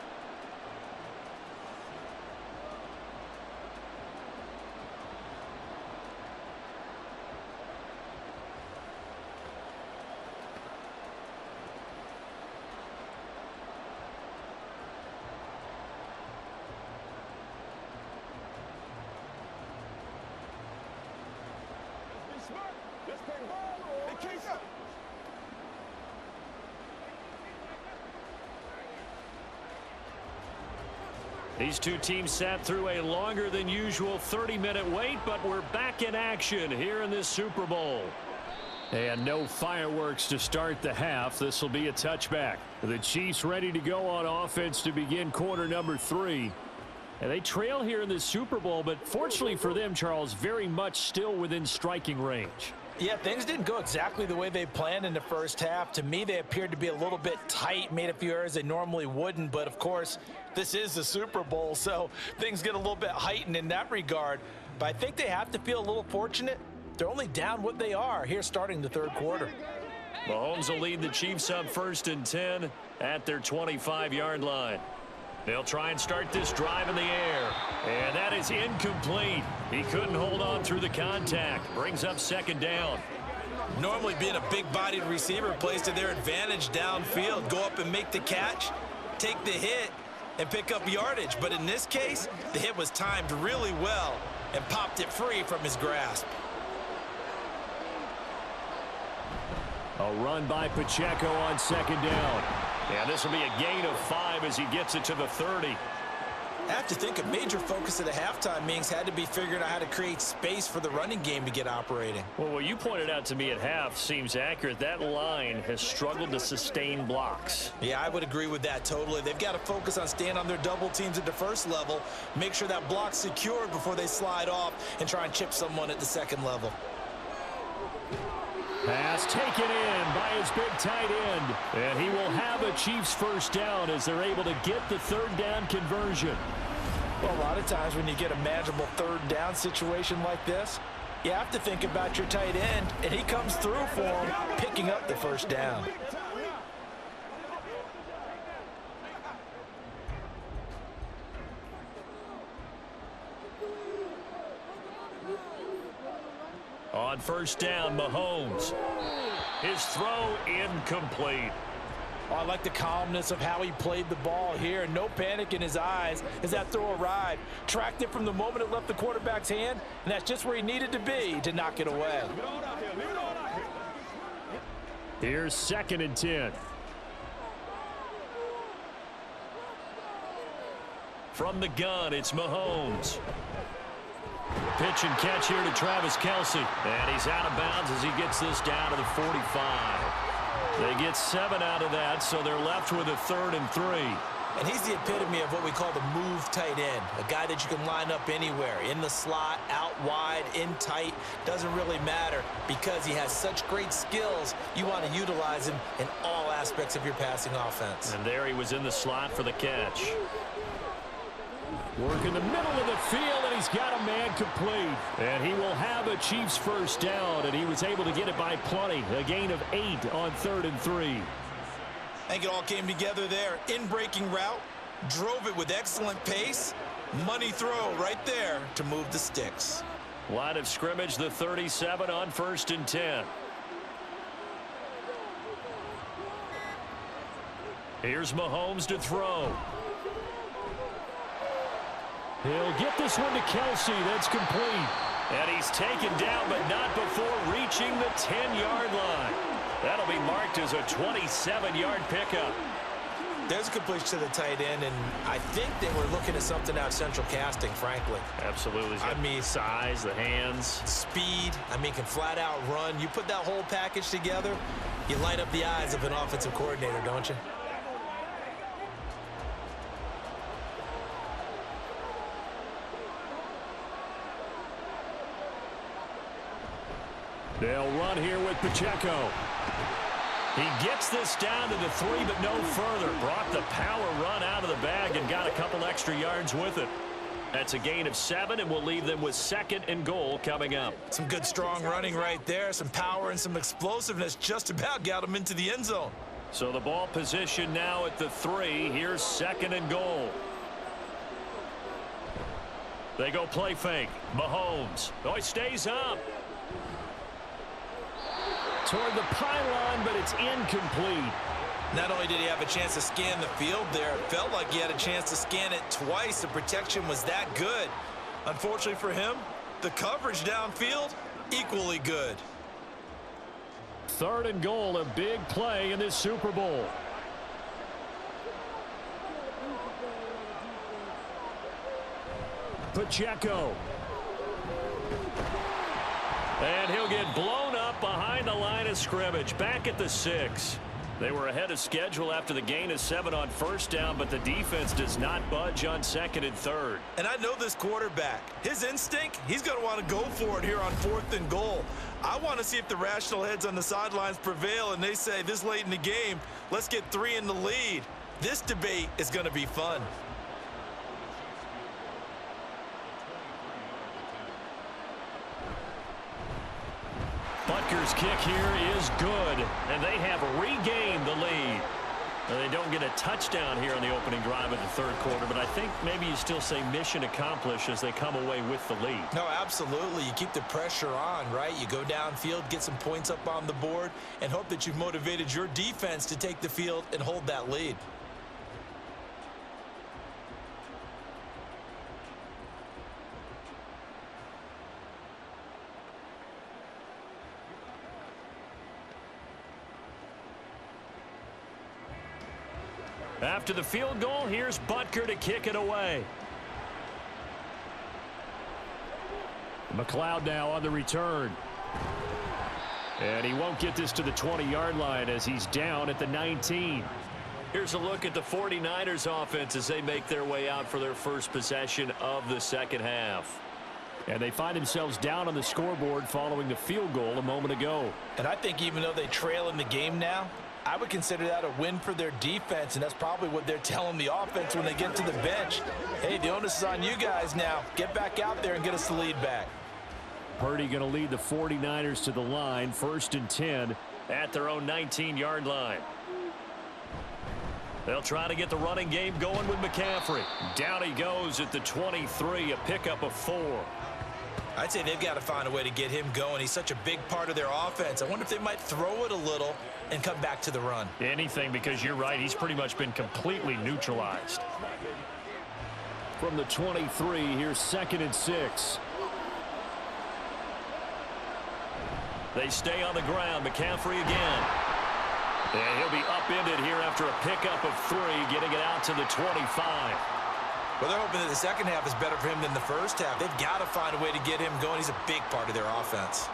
These two teams sat through a longer than usual 30-minute wait, but we're back in action here in this Super Bowl. And no fireworks to start the half. This will be a touchback. The Chiefs ready to go on offense to begin quarter number 3. And they trail here in this Super Bowl, but fortunately for them, Charles, very much still within striking range. Yeah, things didn't go exactly the way they planned in the first half. To me, they appeared to be a little bit tight, made a few errors they normally wouldn't. But, of course, this is the Super Bowl, so things get a little bit heightened in that regard. But I think they have to feel a little fortunate. They're only down what they are here starting the third quarter. Mahomes will lead the Chiefs up 1st and 10 at their 25-yard line. They'll try and start this drive in the air. And that is incomplete. He couldn't hold on through the contact. Brings up 2nd down. Normally being a big-bodied receiver plays to their advantage downfield. Go up and make the catch, take the hit, and pick up yardage. But in this case, the hit was timed really well and popped it free from his grasp. A run by Pacheco on 2nd down. And this will be a gain of 5 as he gets it to the 30. I have to think a major focus of the halftime meetings had to be figuring out how to create space for the running game to get operating. Well, what you pointed out to me at half seems accurate. That line has struggled to sustain blocks. Yeah, I would agree with that totally. They've got to focus on staying on their double teams at the first level, make sure that block's secured before they slide off and try and chip someone at the second level. Pass taken in by his big tight end. And he will have a Chiefs 1st down as they're able to get the 3rd down conversion. Well, a lot of times when you get a manageable 3rd down situation like this, you have to think about your tight end, and he comes through for him, picking up the 1st down. On 1st down, Mahomes. His throw incomplete. Oh, I like the calmness of how he played the ball here. No panic in his eyes as that throw arrived. Tracked it from the moment it left the quarterback's hand, and that's just where he needed to be to knock it away. Here's 2nd and 10. From the gun, it's Mahomes. Pitch and catch here to Travis Kelce. And he's out of bounds as he gets this down to the 45. They get 7 out of that, so they're left with a 3rd and 3. And he's the epitome of what we call the move tight end, a guy that you can line up anywhere, in the slot, out wide, in tight, doesn't really matter because he has such great skills. You want to utilize him in all aspects of your passing offense. And there he was in the slot for the catch. Work in the middle of the field, and he's got a man complete. And he will have a Chiefs 1st down, and he was able to get it by plenty. A gain of 8 on 3rd and 3. I think it all came together there. In-breaking route, drove it with excellent pace. Money throw right there to move the sticks. Line of scrimmage, the 37 on 1st and 10. Here's Mahomes to throw. He'll get this one to Kelce. That's complete. And he's taken down, but not before reaching the 10-yard line. That'll be marked as a 27-yard pickup. There's a completion to the tight end, and I think they were looking at something out central casting, frankly. Absolutely. I mean, size, the hands. Speed, I mean, can flat out run. You put that whole package together, you light up the eyes of an offensive coordinator, don't you? They'll run here with Pacheco. He gets this down to the 3, but no further. Brought the power run out of the bag and got a couple extra yards with it. That's a gain of 7, and we'll leave them with 2nd and goal coming up. Some good, strong running right there. Some power and some explosiveness just about got them into the end zone. So the ball position now at the 3. Here's 2nd and goal. They go play fake. Mahomes. Oh, he stays up. Toward the pylon, but it's incomplete. Not only did he have a chance to scan the field there, it felt like he had a chance to scan it twice. The protection was that good. Unfortunately for him, the coverage downfield, equally good. 3rd and goal, a big play in this Super Bowl. Pacheco. And he'll get blown up behind the line of scrimmage. Back at the 6. They were ahead of schedule after the gain of 7 on 1st down, but the defense does not budge on 2nd and 3rd. And I know this quarterback. His instinct, he's going to want to go for it here on 4th and goal. I want to see if the rational heads on the sidelines prevail and they say this late in the game, let's get 3 in the lead. This debate is going to be fun. Butker's kick here is good, and they have regained the lead. Now, they don't get a touchdown here on the opening drive of the 3rd quarter, but I think maybe you still say mission accomplished as they come away with the lead. No, absolutely. You keep the pressure on, right? You go downfield, get some points up on the board, and hope that you've motivated your defense to take the field and hold that lead. After the field goal, here's Butker to kick it away. McLeod now on the return. And he won't get this to the 20-yard line as he's down at the 19. Here's a look at the 49ers offense as they make their way out for their first possession of the 2nd half. And they find themselves down on the scoreboard following the field goal a moment ago. And I think even though they trail in the game now, I would consider that a win for their defense, and that's probably what they're telling the offense when they get to the bench. Hey, the onus is on you guys now. Get back out there and get us the lead back. Purdy going to lead the 49ers to the line, 1st and 10 at their own 19-yard line. They'll try to get the running game going with McCaffrey. Down he goes at the 23, a pickup of 4. I'd say they've got to find a way to get him going. He's such a big part of their offense. I wonder if they might throw it a little and come back to the run. Anything, because you're right. He's pretty much been completely neutralized. From the 23, here's 2nd and 6. They stay on the ground. McCaffrey again. And he'll be upended here after a pickup of 3, getting it out to the 25. Well, they're hoping that the second half is better for him than the first half. They've got to find a way to get him going. He's a big part of their offense.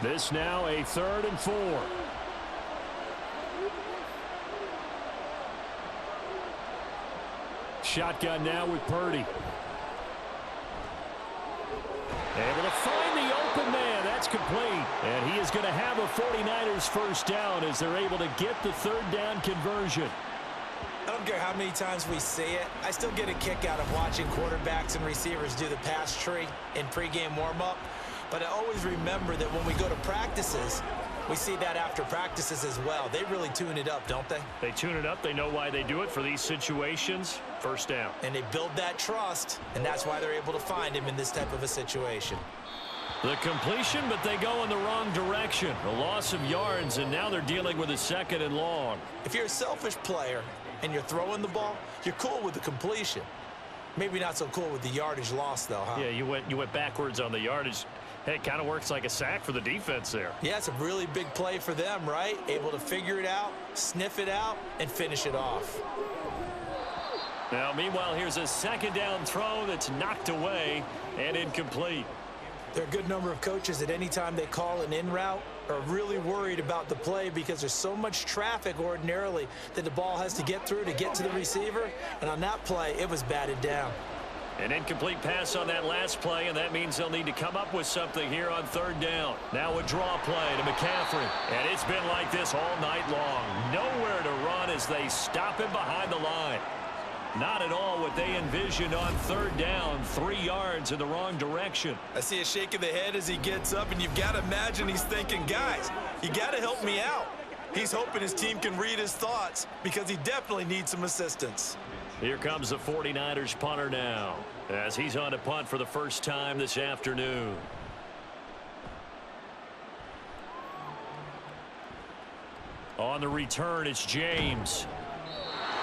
This now a 3rd and 4. Shotgun now with Purdy. Able to find the open man. That's complete. And he is going to have a 49ers first down as they're able to get the 3rd down conversion. I don't care how many times we say it, I still get a kick out of watching quarterbacks and receivers do the pass tree in pregame warm-up. But I always remember that when we go to practices, we see that after practices as well. They really tune it up, don't they? They tune it up. They know why they do it for these situations. First down. And they build that trust, and that's why they're able to find him in this type of a situation. The completion, but they go in the wrong direction. A loss of yards, and now they're dealing with a 2nd and long. If you're a selfish player and you're throwing the ball, you're cool with the completion. Maybe not so cool with the yardage loss, though, huh? Yeah, you went backwards on the yardage. Hey, it kind of works like a sack for the defense there. Yeah, it's a really big play for them, right? Able to figure it out, sniff it out, and finish it off. Now, meanwhile, here's a second down throw that's knocked away and incomplete. There are a good number of coaches that any time they call an in route are really worried about the play because there's so much traffic ordinarily that the ball has to get through to get to the receiver. And on that play, it was batted down. An incomplete pass on that last play, and that means they'll need to come up with something here on third down. Now a draw play to McCaffrey. And it's been like this all night long. Nowhere to run as they stop him behind the line. Not at all what they envisioned on third down, 3 yards in the wrong direction. I see a shake of the head as he gets up, and you've got to imagine he's thinking, guys, you got to help me out. He's hoping his team can read his thoughts because he definitely needs some assistance. Here comes the 49ers punter now as he's on to punt for the first time this afternoon. On the return, it's James.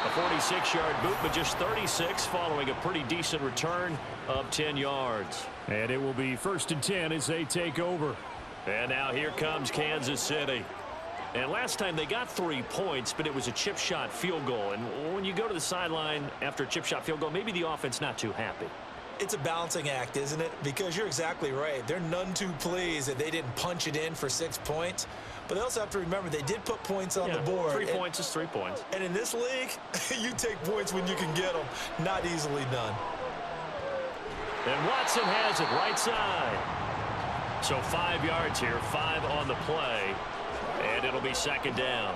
A 46-yard boot, but just 36 following a pretty decent return of 10 yards. And it will be 1st and 10 as they take over. And now here comes Kansas City. And last time they got 3 points, but it was a chip shot field goal. And when you go to the sideline after a chip shot field goal, maybe the offense not too happy. It's a balancing act, isn't it? Because you're exactly right. They're none too pleased that they didn't punch it in for 6 points. But they also have to remember they did put points on the board. 3 points is 3 points. And in this league, you take points when you can get them. Not easily done. And Watson has it right side. So 5 yards here, 5 on the play. And it'll be second down.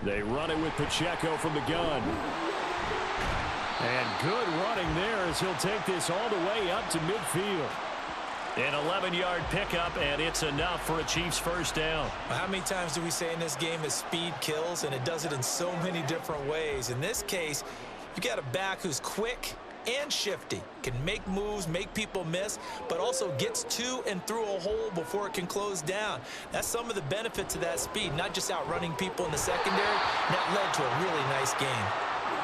They run it with Pacheco from the gun. And good running there as he'll take this all the way up to midfield. An 11-yard pickup, and it's enough for a Chiefs first down. How many times do we say in this game that speed kills, and it does it in so many different ways? In this case, you got a back who's quick and shifty, can make moves, make people miss, but also gets to and through a hole before it can close down. That's some of the benefits of that speed, not just outrunning people in the secondary. That led to a really nice game.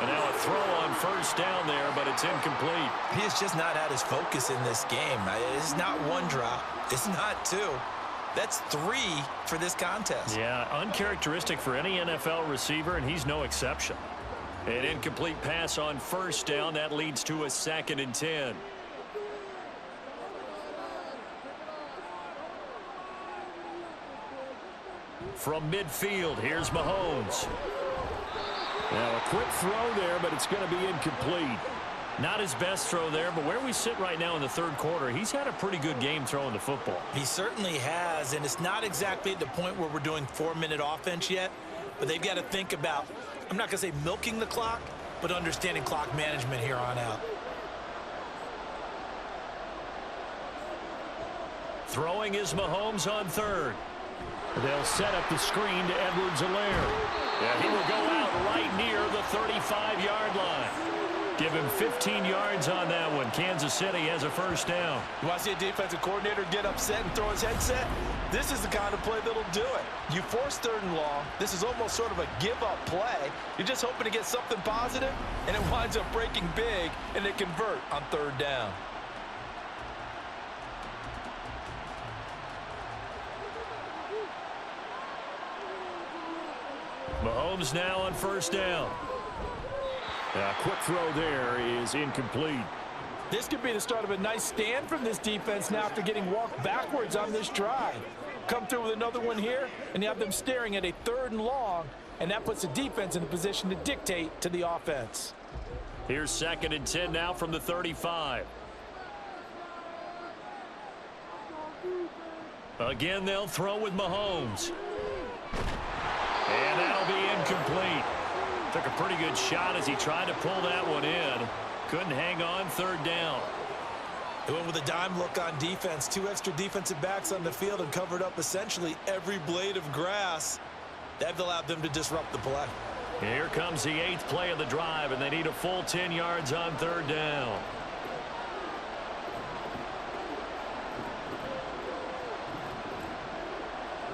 And now a throw on first down there, but it's incomplete. He has just not had his focus in this game. It's not 1 drop. It's not 2. That's 3 for this contest. Yeah, uncharacteristic for any NFL receiver, and he's no exception. An incomplete pass on first down. That leads to a 2nd and 10. From midfield, here's Mahomes. Now a quick throw there, but it's going to be incomplete. Not his best throw there, but where we sit right now in the third quarter, he's had a pretty good game throwing the football. He certainly has, and it's not exactly at the point where we're doing 4-minute offense yet, but they've got to think about, I'm not going to say milking the clock, but understanding clock management here on out. Throwing is Mahomes on third. They'll set up the screen to Edwards-Helaire. Yeah, he will go out right near the 35-yard line. Give him 15 yards on that one. Kansas City has a first down. You want to see a defensive coordinator get upset and throw his headset? This is the kind of play that'll do it. You force 3rd and long. This is almost sort of a give-up play. You're just hoping to get something positive, and it winds up breaking big, and they convert on 3rd down. Mahomes now on first down. A quick throw there is incomplete. This could be the start of a nice stand from this defense now after getting walked backwards on this drive. Come through with another one here, and you have them staring at a 3rd and long, and that puts the defense in a position to dictate to the offense. Here's 2nd and 10 now from the 35. Again, they'll throw with Mahomes. And that'll be incomplete. Took a pretty good shot as he tried to pull that one in. Couldn't hang on 3rd down. They went with a dime look on defense. 2 extra defensive backs on the field and covered up essentially every blade of grass. That allowed them to disrupt the play. Here comes the 8th play of the drive, and they need a full 10 yards on 3rd down.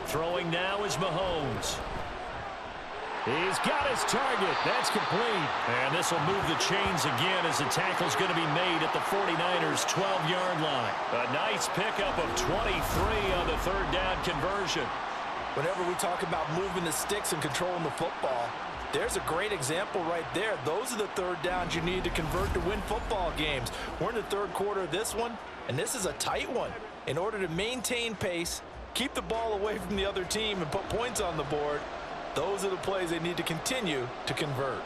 Throwing now is Mahomes. He's got his target. That's complete. And this will move the chains again as the tackle's going to be made at the 49ers' 12-yard line. A nice pickup of 23 on the third down conversion. Whenever we talk about moving the sticks and controlling the football, there's a great example right there. Those are the third downs you need to convert to win football games. We're in the third quarter of this one, and this is a tight one. In order to maintain pace, keep the ball away from the other team, and put points on the board, those are the plays they need to continue to convert.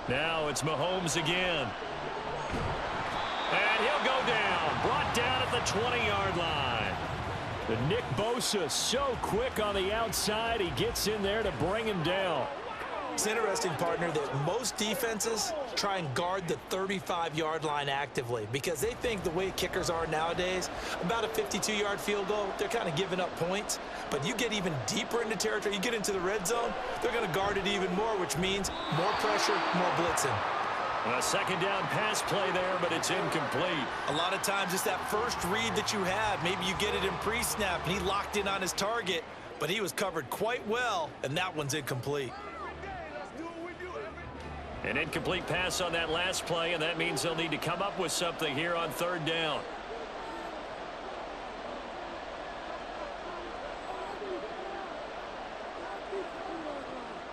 Now it's Mahomes again. And he'll go down. Brought down at the 20-yard line. The Nick Bosa so quick on the outside. He gets in there to bring him down. It's interesting, partner, that most defenses try and guard the 35-yard line actively because they think the way kickers are nowadays, about a 52-yard field goal, they're kind of giving up points. But you get even deeper into territory, you get into the red zone, they're going to guard it even more, which means more pressure, more blitzing. A second down pass play there, but it's incomplete. A lot of times it's that first read that you have. Maybe you get it in pre-snap, and he locked in on his target, but he was covered quite well, and that one's incomplete. An incomplete pass on that last play, and that means they'll need to come up with something here on third down.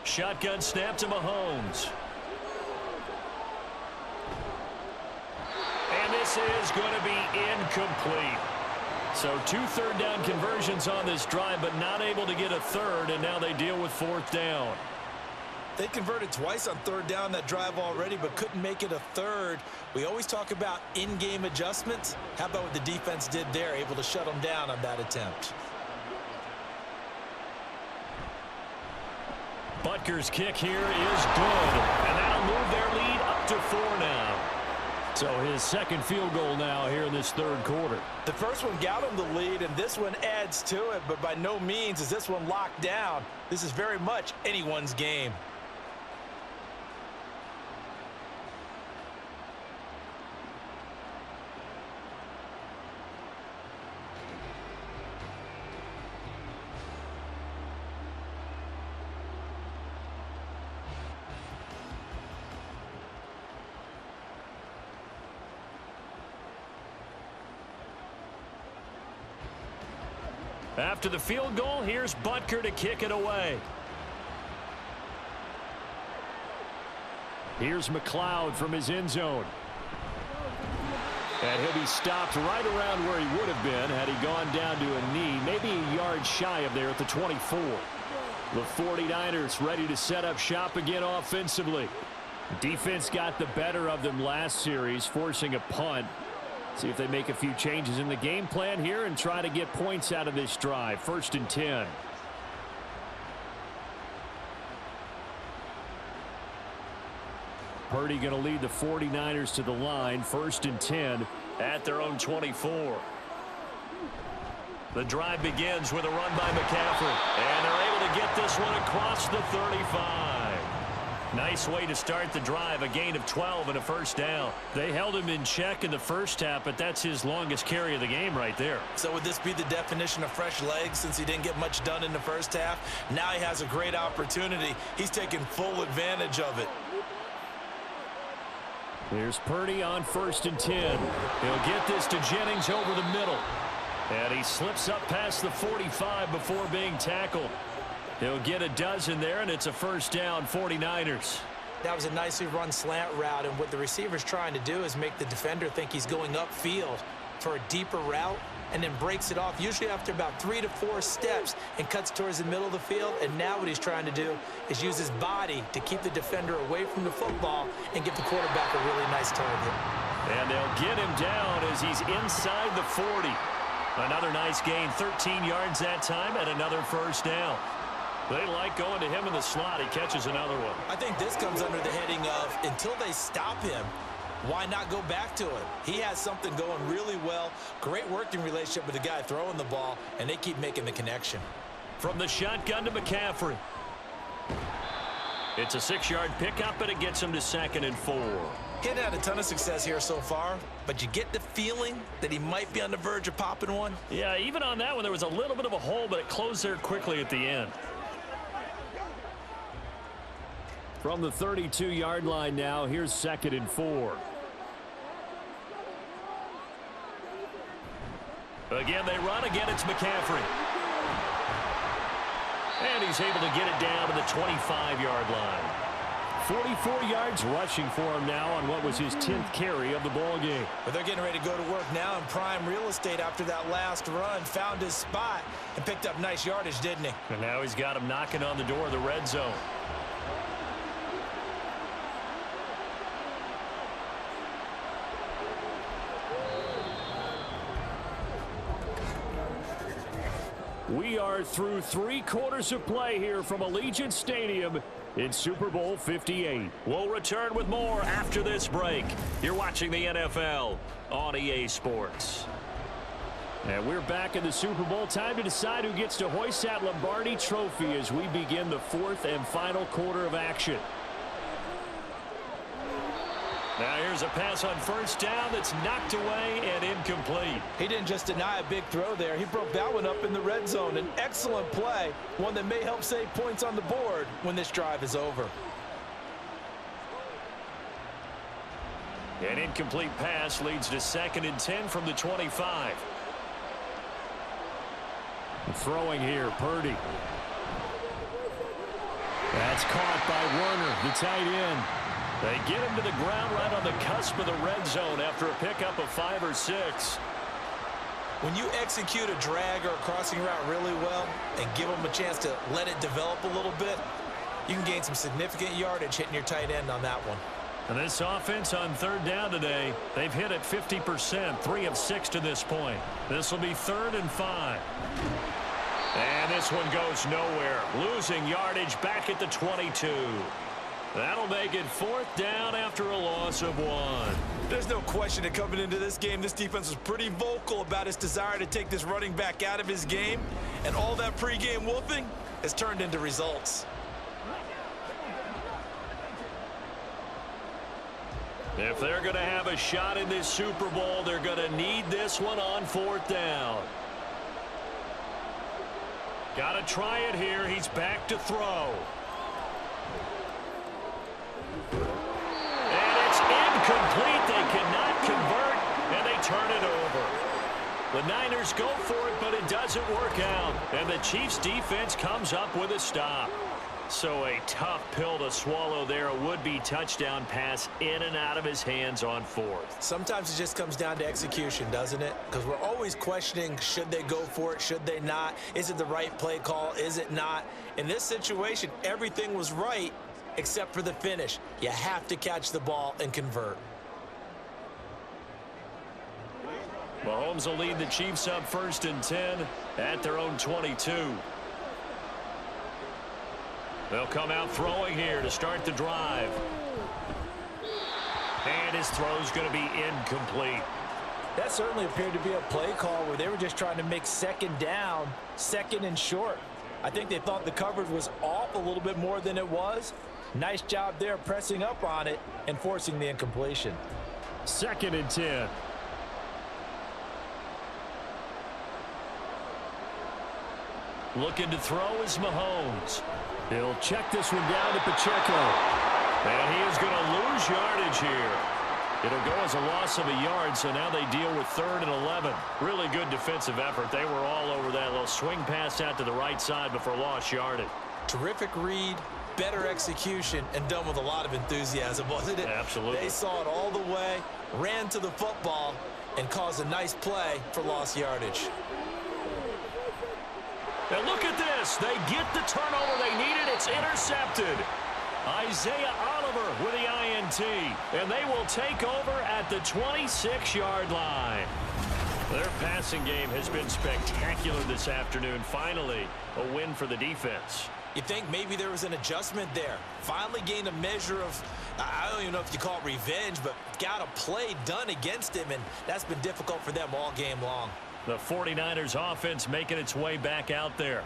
Shotgun snap to Mahomes. And this is going to be incomplete. So 2 third down conversions on this drive, but not able to get a third, and now they deal with fourth down. They converted twice on third down that drive already, but couldn't make it a third. We always talk about in-game adjustments. How about what the defense did there, able to shut them down on that attempt? Butker's kick here is good, and that'll move their lead up to 4 now. So his second field goal now here in this third quarter. The first one got him the lead, and this one adds to it, but by no means is this one locked down. This is very much anyone's game. After the field goal, here's Butker to kick it away. Here's McLeod from his end zone. And he'll be stopped right around where he would have been had he gone down to a knee, maybe a yard shy of there at the 24. The 49ers ready to set up shop again offensively. Defense got the better of them last series, forcing a punt. See if they make a few changes in the game plan here and try to get points out of this drive. 1st and 10. Purdy going to lead the 49ers to the line. 1st and 10 at their own 24. The drive begins with a run by McCaffrey. And they're able to get this one across the 35. Nice way to start the drive, a gain of 12 and a first down. They held him in check in the first half, but that's his longest carry of the game right there. So would this be the definition of fresh legs since he didn't get much done in the first half? Now he has a great opportunity. He's taking full advantage of it. Here's Purdy on 1st and 10. He'll get this to Jennings over the middle. And he slips up past the 45 before being tackled. He'll get a dozen there, and it's a first down, 49ers. That was a nicely run slant route, and what the receiver's trying to do is make the defender think he's going upfield for a deeper route and then breaks it off, usually after about 3 to 4 steps, and cuts towards the middle of the field. And now what he's trying to do is use his body to keep the defender away from the football and give the quarterback a really nice target. And they'll get him down as he's inside the 40. Another nice gain, 13 yards that time, and another first down. They like going to him in the slot. He catches another one. I think this comes under the heading of until they stop him, why not go back to it? He has something going really well. Great working relationship with the guy throwing the ball, and they keep making the connection. From the shotgun to McCaffrey. It's a 6-yard pickup, and it gets him to 2nd and 4. He hadn't had a ton of success here so far, but you get the feeling that he might be on the verge of popping one. Yeah, even on that one, there was a little bit of a hole, but it closed there quickly at the end. From the 32-yard line now, here's 2nd and 4. Again, they run. Again, it's McCaffrey. And he's able to get it down to the 25-yard line. 44 yards rushing for him now on what was his 10th carry of the ball game. But they're getting ready to go to work now in prime real estate after that last run. Found his spot and picked up nice yardage, didn't he? And now he's got him knocking on the door of the red zone. We are through 3 quarters of play here from Allegiant Stadium in Super Bowl 58. We'll return with more after this break. You're watching the NFL on EA Sports. And we're back in the Super Bowl. Time to decide who gets to hoist that Lombardi Trophy as we begin the 4th and final quarter of action. Now here's a pass on first down that's knocked away and incomplete. He didn't just deny a big throw there. He broke that one up in the red zone. An excellent play, one that may help save points on the board when this drive is over. An incomplete pass leads to 2nd and 10 from the 25. Throwing here, Purdy. That's caught by Werner, the tight end. They get him to the ground right on the cusp of the red zone after a pickup of 5 or 6. When you execute a drag or a crossing route really well and give them a chance to let it develop a little bit, you can gain some significant yardage hitting your tight end on that one. And this offense on 3rd down today, they've hit it 50%, 3 of 6 to this point. This will be 3rd and 5. And this one goes nowhere. Losing yardage back at the 22. That'll make it 4th down after a loss of 1. There's no question that coming into this game, this defense was pretty vocal about its desire to take this running back out of his game. And all that pregame whooping has turned into results. If they're going to have a shot in this Super Bowl, they're going to need this one on 4th down. Got to try it here. He's back to throw. And it's incomplete. They cannot convert, and they turn it over. The Niners go for it, but it doesn't work out. And the Chiefs' defense comes up with a stop. So a tough pill to swallow there. A would-be touchdown pass in and out of his hands on 4th. Sometimes it just comes down to execution, doesn't it? Because we're always questioning, should they go for it, should they not? Is it the right play call, is it not? In this situation, everything was right except for the finish. You have to catch the ball and convert. Mahomes will lead the Chiefs up 1st and 10 at their own 22. They'll come out throwing here to start the drive. And his throw's going to be incomplete. That certainly appeared to be a play call where they were just trying to make 2nd down, 2nd and short. I think they thought the coverage was off a little bit more than it was. Nice job there pressing up on it and forcing the incompletion. 2nd and 10. Looking to throw is Mahomes. He'll check this one down to Pacheco. And he is going to lose yardage here. It'll go as a loss of a yard, so now they deal with 3rd and 11. Really good defensive effort. They were all over that little swing pass out to the right side before lost yardage. Terrific read, better execution, and done with a lot of enthusiasm, wasn't it? Absolutely. They saw it all the way, ran to the football, and caused a nice play for lost yardage. Now look at this. They get the turnover they needed. It's intercepted. Isaiah Oliver with the INT. And they will take over at the 26-yard line. Their passing game has been spectacular this afternoon. Finally, a win for the defense. You think maybe there was an adjustment there. Finally gained a measure of, I don't even know if you call it revenge, but got a play done against him, and that's been difficult for them all game long. The 49ers offense making its way back out there.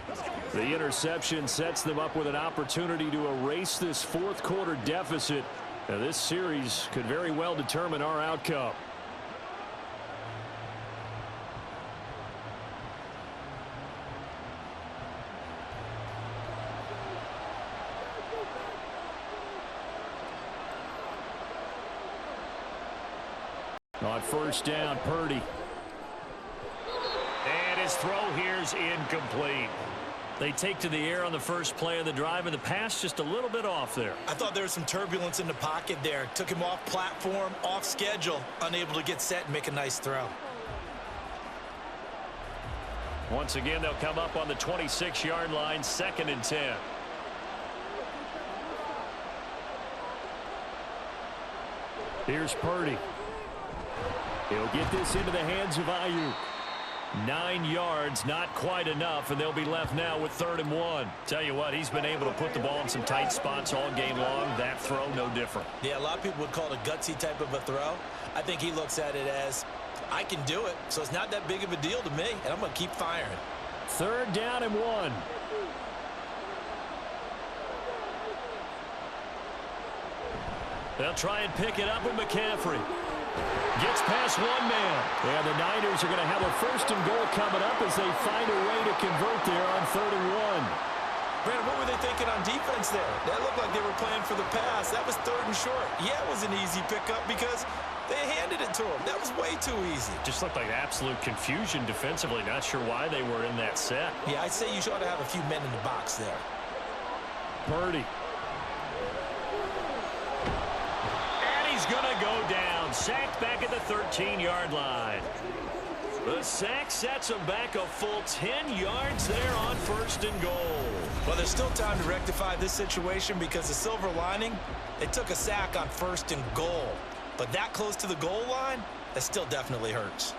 The interception sets them up with an opportunity to erase this 4th quarter deficit Now, this series could very well determine our outcome. On first down, Purdy. And his throw here is incomplete. They take to the air on the first play of the drive, and the pass just a little bit off there. I thought there was some turbulence in the pocket there. Took him off platform, off schedule, unable to get set and make a nice throw. Once again, they'll come up on the 26-yard line, 2nd and 10. Here's Purdy. He'll get this into the hands of Ayuk. 9 yards, not quite enough, and they'll be left now with 3rd and 1. Tell you what, he's been able to put the ball in some tight spots all game long. That throw, no different. Yeah, a lot of people would call it a gutsy type of a throw. I think he looks at it as, I can do it, so it's not that big of a deal to me, and I'm going to keep firing. 3rd down and 1. They'll try and pick it up with McCaffrey. Gets past one man. And the Niners are going to have a 1st and goal coming up as they find a way to convert there on 3rd and 1. Brandon, what were they thinking on defense there? That looked like they were playing for the pass. That was 3rd and short. Yeah, it was an easy pickup because they handed it to him. That was way too easy. Just looked like absolute confusion defensively. Not sure why they were in that set. Yeah, I'd say you should have a few men in the box there. Purdy. He's going to go down. Sacked back at the 13-yard line. The sack sets him back a full 10 yards there on 1st and goal. Well, there's still time to rectify this situation because the silver lining, they took a sack on 1st and goal. But that close to the goal line, that still definitely hurts.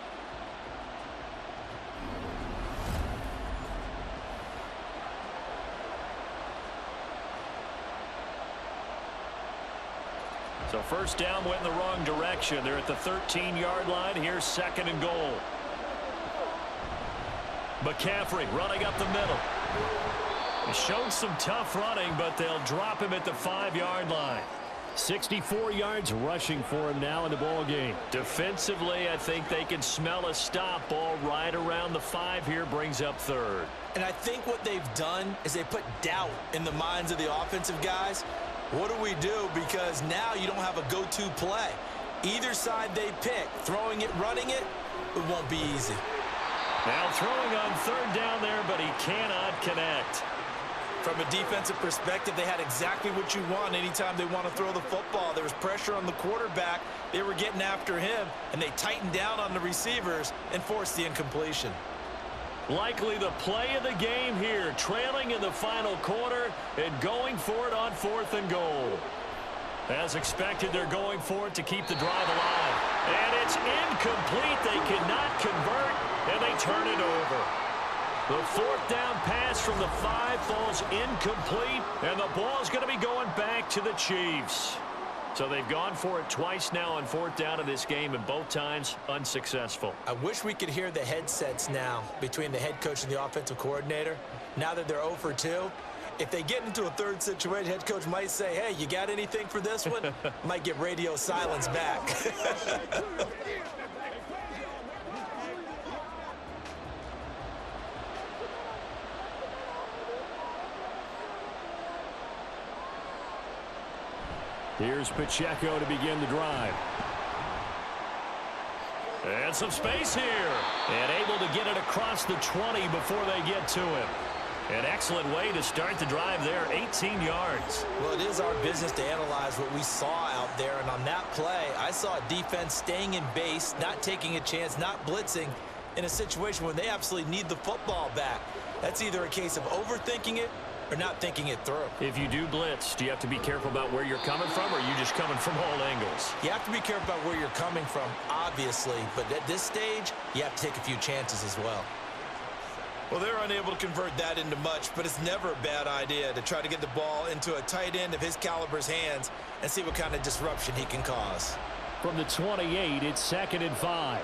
So 1st down went in the wrong direction. They're at the 13-yard line. Here's 2nd and goal. McCaffrey running up the middle. He showed some tough running, but they'll drop him at the 5-yard line. 64 yards rushing for him now in the ball game. Defensively, I think they can smell a stop. Ball right around the 5 here, brings up 3rd. And I think what they've done is they put doubt in the minds of the offensive guys. What do we do? Because now you don't have a go-to play. Either side they pick, throwing it, running it, it won't be easy. Now throwing on 3rd down there, but he cannot connect. From a defensive perspective, they had exactly what you want anytime they want to throw the football. There was pressure on the quarterback. They were getting after him, and they tightened down on the receivers and forced the incompletion. Likely the play of the game here, trailing in the final quarter and going for it on 4th and goal. As expected, they're going for it to keep the drive alive. And it's incomplete. They cannot convert, and they turn it over. The 4th down pass from the 5 falls incomplete, and the ball is going to be going back to the Chiefs. So they've gone for it twice now on 4th down in this game, and both times unsuccessful. I wish we could hear the headsets now between the head coach and the offensive coordinator. Now that they're 0 for 2, if they get into a 3rd situation, head coach might say, hey, you got anything for this one? Might get radio silence back. Here's Pacheco to begin the drive. And some space here. And able to get it across the 20 before they get to him. An excellent way to start the drive there, 18 yards. Well, it is our business to analyze what we saw out there. And on that play, I saw a defense staying in base, not taking a chance, not blitzing in a situation where they absolutely need the football back. That's either a case of overthinking it or not thinking it through. If you do blitz, do you have to be careful about where you're coming from, or are you just coming from all angles? You have to be careful about where you're coming from, obviously, but at this stage, you have to take a few chances as well. Well, they're unable to convert that into much, but it's never a bad idea to try to get the ball into a tight end of his caliber's hands and see what kind of disruption he can cause. From the 28, it's 2nd and 5.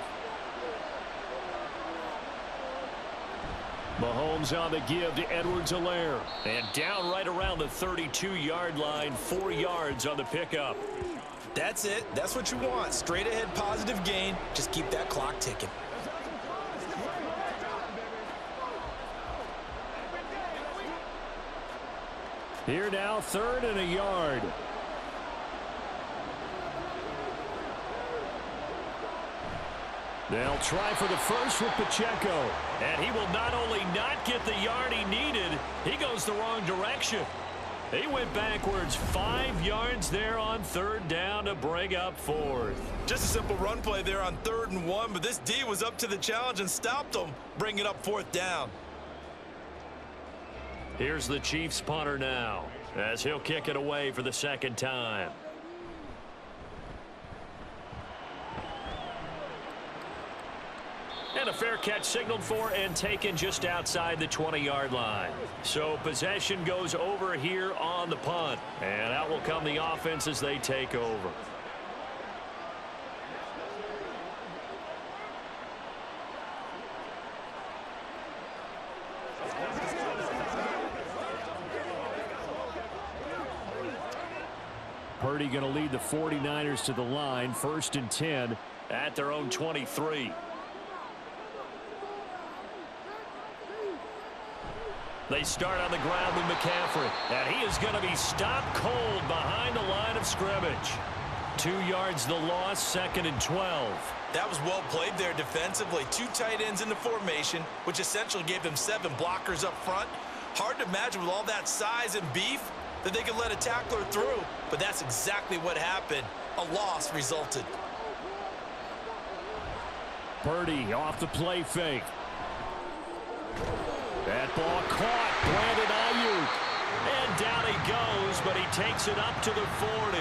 Mahomes on the give to Edwards-Helaire. And down right around the 32-yard line, 4 yards on the pickup. That's it. That's what you want. Straight ahead positive gain. Just keep that clock ticking. Here now, 3rd and a yard. They'll try for the first with Pacheco. And he will not only not get the yard he needed, he goes the wrong direction. He went backwards 5 yards there on 3rd down to bring up 4th. Just a simple run play there on 3rd and 1, but this D was up to the challenge and stopped him, bringing up 4th down. Here's the Chiefs punter now, as he'll kick it away for the 2nd time. And a fair catch signaled for and taken just outside the 20-yard line. So possession goes over here on the punt. And out will come the offense as they take over. Purdy going to lead the 49ers to the line. 1st and 10 at their own 23. They start on the ground with McCaffrey. And he is going to be stopped cold behind the line of scrimmage. 2 yards the loss, 2nd and 12. That was well played there defensively. 2 tight ends in the formation, which essentially gave them 7 blockers up front. Hard to imagine with all that size and beef that they could let a tackler through. But that's exactly what happened. A loss resulted. Purdy off the play fake. That ball caught. Brandon Ayuk. And down he goes, but he takes it up to the 40.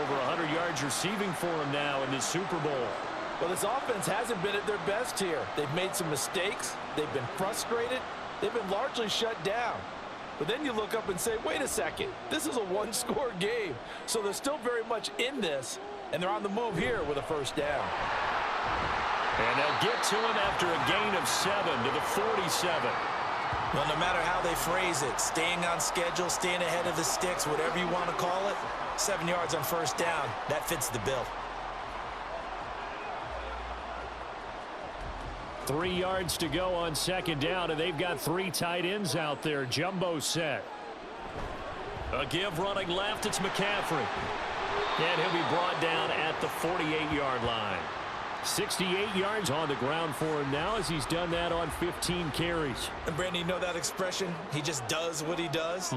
Over 100 yards receiving for him now in this Super Bowl. Well, this offense hasn't been at their best here. They've made some mistakes. They've been frustrated. They've been largely shut down. But then you look up and say, wait a second, this is a 1-score game. So they're still very much in this, and they're on the move here with a 1st down. And they'll get to him after a gain of 7 to the 47. Well, no matter how they phrase it, staying on schedule, staying ahead of the sticks, whatever you want to call it, 7 yards on 1st down, that fits the bill. 3 yards to go on 2nd down, and they've got 3 tight ends out there. Jumbo set. A give running left, it's McCaffrey. And he'll be brought down at the 48-yard line. 68 yards on the ground for him now as he's done that on 15 carries. And Brandon, you know that expression? He just does what he does?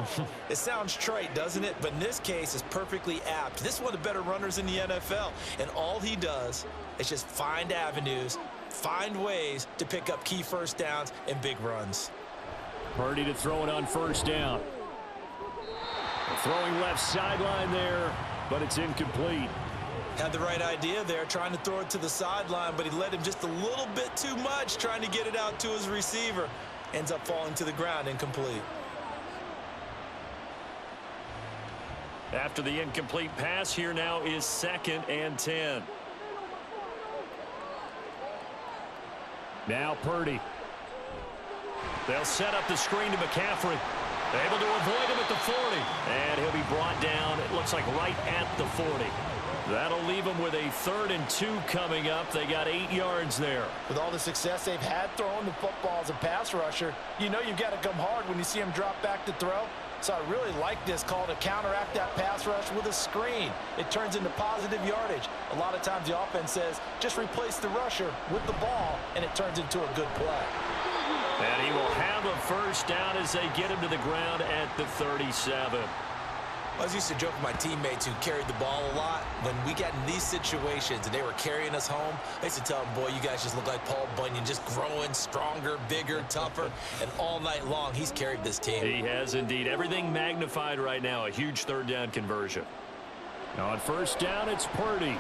It sounds trite, doesn't it? But in this case, it's perfectly apt. This is one of the better runners in the NFL. And all he does is just find avenues, find ways to pick up key 1st downs and big runs. Purdy to throw it on 1st down. Throwing left sideline there, but it's incomplete. Had the right idea there, trying to throw it to the sideline, but he led him just a little bit too much, trying to get it out to his receiver. Ends up falling to the ground, incomplete. After the incomplete pass, here now is 2nd and 10. Now Purdy. They'll set up the screen to McCaffrey. Able to avoid him at the 40. And he'll be brought down, it looks like right at the 40. That'll leave them with a 3rd and 2 coming up. They got 8 yards there. With all the success they've had throwing the football as a pass rusher, you know you've got to come hard when you see him drop back to throw. So I really like this call to counteract that pass rush with a screen. It turns into positive yardage. A lot of times the offense says, just replace the rusher with the ball, and it turns into a good play. And he will have a 1st down as they get him to the ground at the 37. I was used to joke with my teammates who carried the ball a lot. When we got in these situations and they were carrying us home, I used to tell them, boy, you guys just look like Paul Bunyan, just growing stronger, bigger, tougher. And all night long, he's carried this team. He has indeed. Everything magnified right now. A huge 3rd down conversion. On 1st down, it's Purdy.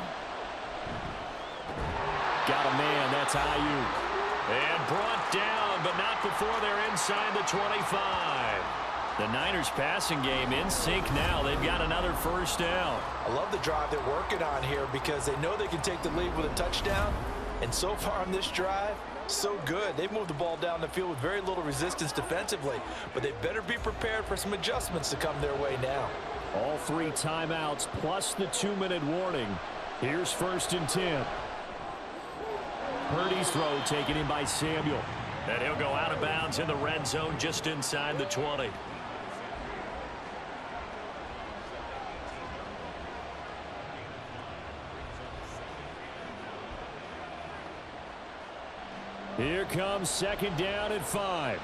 Got a man. That's Ayuk. And brought down, but not before they're inside the 25. The Niners passing game in sync now. They've got another 1st down. I love the drive they're working on here because they know they can take the lead with a touchdown. And so far on this drive, So good. They've moved the ball down the field with very little resistance defensively, but they better be prepared for some adjustments to come their way now. All 3 timeouts plus the 2-minute warning. Here's 1st and 10. Purdy's throw taken in by Samuel. And he'll go out of bounds in the red zone just inside the 20. Here comes 2nd down and 5.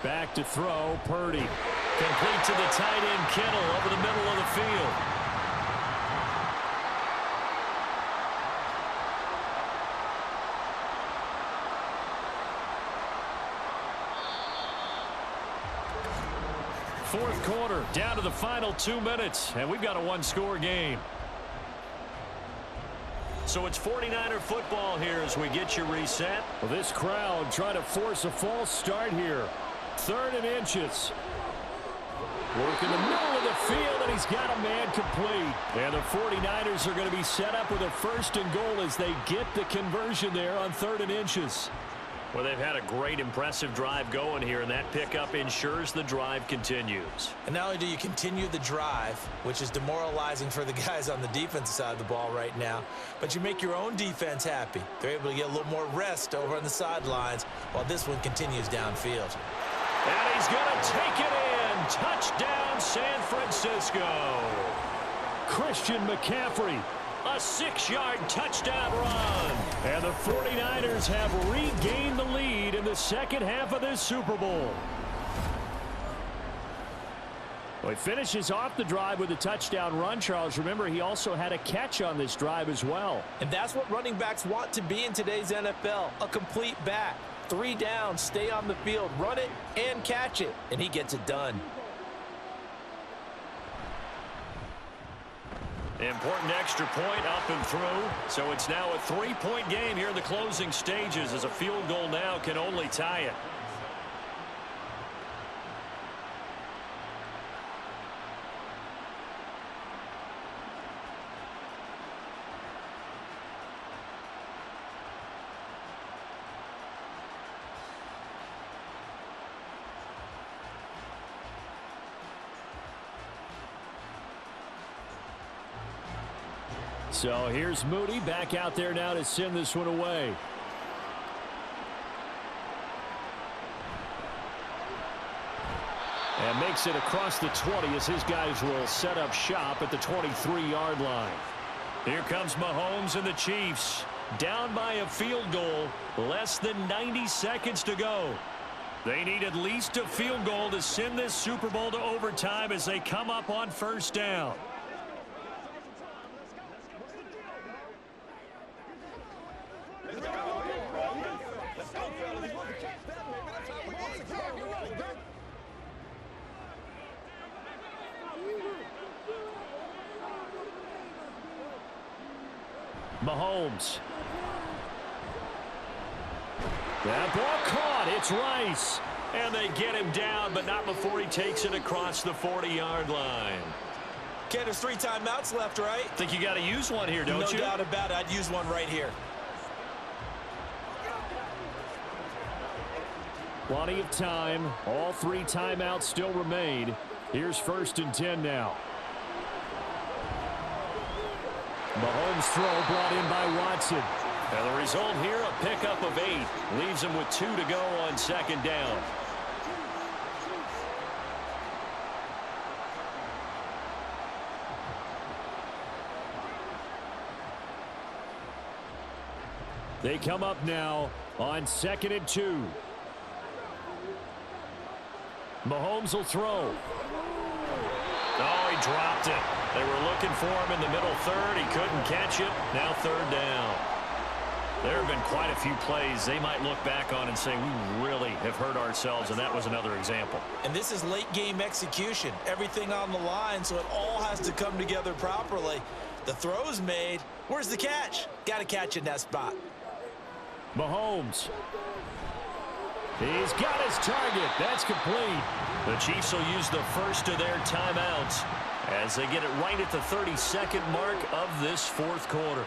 Back to throw, Purdy. Complete to the tight end, Kittle, over the middle of the field. Fourth quarter, down to the final 2 minutes, and we've got a 1-score game. So it's 49er football here as we get you reset. Well, this crowd trying to force a false start here. 3rd and inches. Work in the middle of the field, and he's got a man complete. And the 49ers are going to be set up with a 1st and goal as they get the conversion there on 3rd and inches. Well, they've had a great, impressive drive going here, and that pickup ensures the drive continues. And not only do you continue the drive, which is demoralizing for the guys on the defensive side of the ball right now, but you make your own defense happy. They're able to get a little more rest over on the sidelines while this one continues downfield. And he's going to take it in. Touchdown, San Francisco. Christian McCaffrey. A 6-yard touchdown run. And the 49ers have regained the lead in the second half of this Super Bowl. Well, he finishes off the drive with a touchdown run, Charles. Remember, he also had a catch on this drive as well. And that's what running backs want to be in today's NFL, a complete back. 3 downs, stay on the field, run it, and catch it. And he gets it done. Important extra point up and through. So it's now a 3-point game here in the closing stages as a field goal now can only tie it. So here's Moody back out there now to send this one away. And makes it across the 20 as his guys will set up shop at the 23-yard line. Here comes Mahomes and the Chiefs. Down by a field goal. Less than 90 seconds to go. They need at least a field goal to send this Super Bowl to overtime as they come up on 1st down. Mahomes. That ball caught. It's Rice. And they get him down, but not before he takes it across the 40-yard line. Okay, there's 3 timeouts left, right? Think you got to use one here, don't you? No doubt about it. I'd use one right here. Plenty of time. All 3 timeouts still remain. Here's 1st and 10 now. Mahomes' throw brought in by Watson. And the result here, a pickup of 8. Leaves him with 2 to go on 2nd down. They come up now on 2nd and 2. Mahomes will throw. Oh, he dropped it. They were looking for him in the middle 3rd. He couldn't catch it. Now 3rd down. There have been quite a few plays they might look back on and say, we really have hurt ourselves, and that was another example. And this is late game execution. Everything on the line, so it all has to come together properly. The throw's made. Where's the catch? Got to catch in that spot. Mahomes. He's got his target. That's complete. The Chiefs will use the first of their timeouts as they get it right at the 32nd mark of this 4th quarter.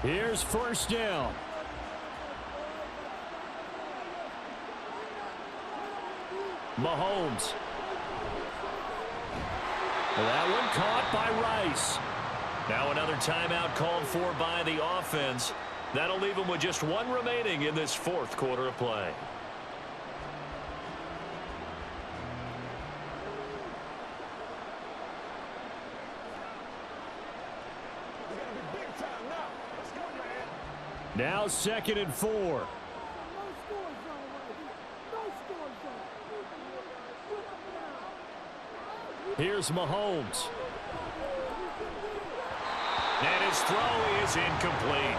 Here's first down. Mahomes. That one caught by Rice. Now another timeout called for by the offense. That'll leave them with just one remaining in this fourth quarter of play. Now 2nd and 4. Here's Mahomes. And his throw is incomplete.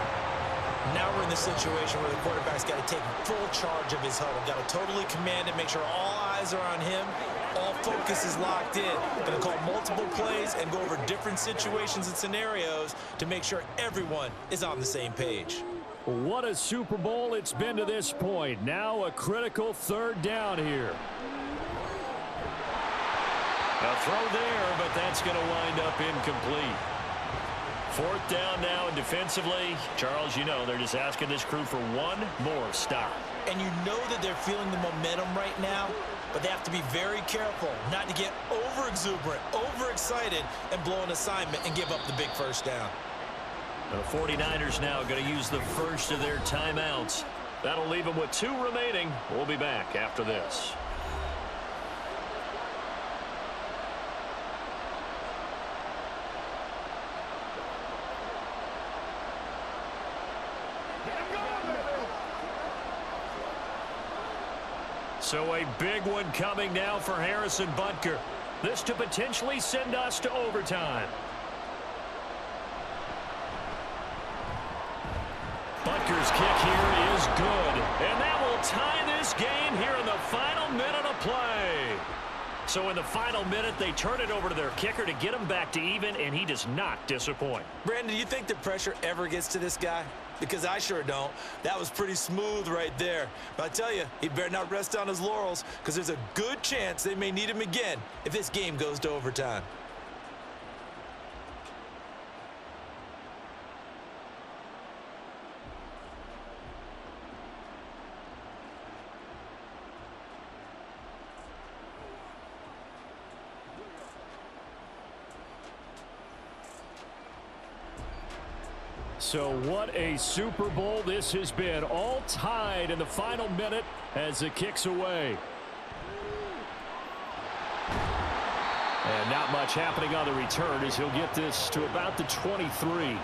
Now we're in the situation where the quarterback's got to take full charge of his huddle. Got to totally command it, make sure all eyes are on him. All focus is locked in. Going to call multiple plays and go over different situations and scenarios to make sure everyone is on the same page. What a Super Bowl it's been to this point. Now a critical 3rd down here. A throw there, but that's going to wind up incomplete. 4th down now, and defensively, Charles, you know, they're just asking this crew for one more stop. And you know that they're feeling the momentum right now, but they have to be very careful not to get over-exuberant, overexcited, and blow an assignment and give up the big first down. The 49ers now going to use the first of their timeouts. That'll leave them with 2 remaining. We'll be back after this. So a big one coming now for Harrison Butker. This to potentially send us to overtime. Butker's kick here is good. And that will tie this game here in the final minute of play. So in the final minute, they turn it over to their kicker to get him back to even, and he does not disappoint. Brandon, do you think the pressure ever gets to this guy? Because I sure don't. That was pretty smooth right there. But I tell you, he better not rest on his laurels, because there's a good chance they may need him again if this game goes to overtime. So what a Super Bowl this has been. All tied in the final minute as the kick's away. And not much happening on the return as he'll get this to about the 23.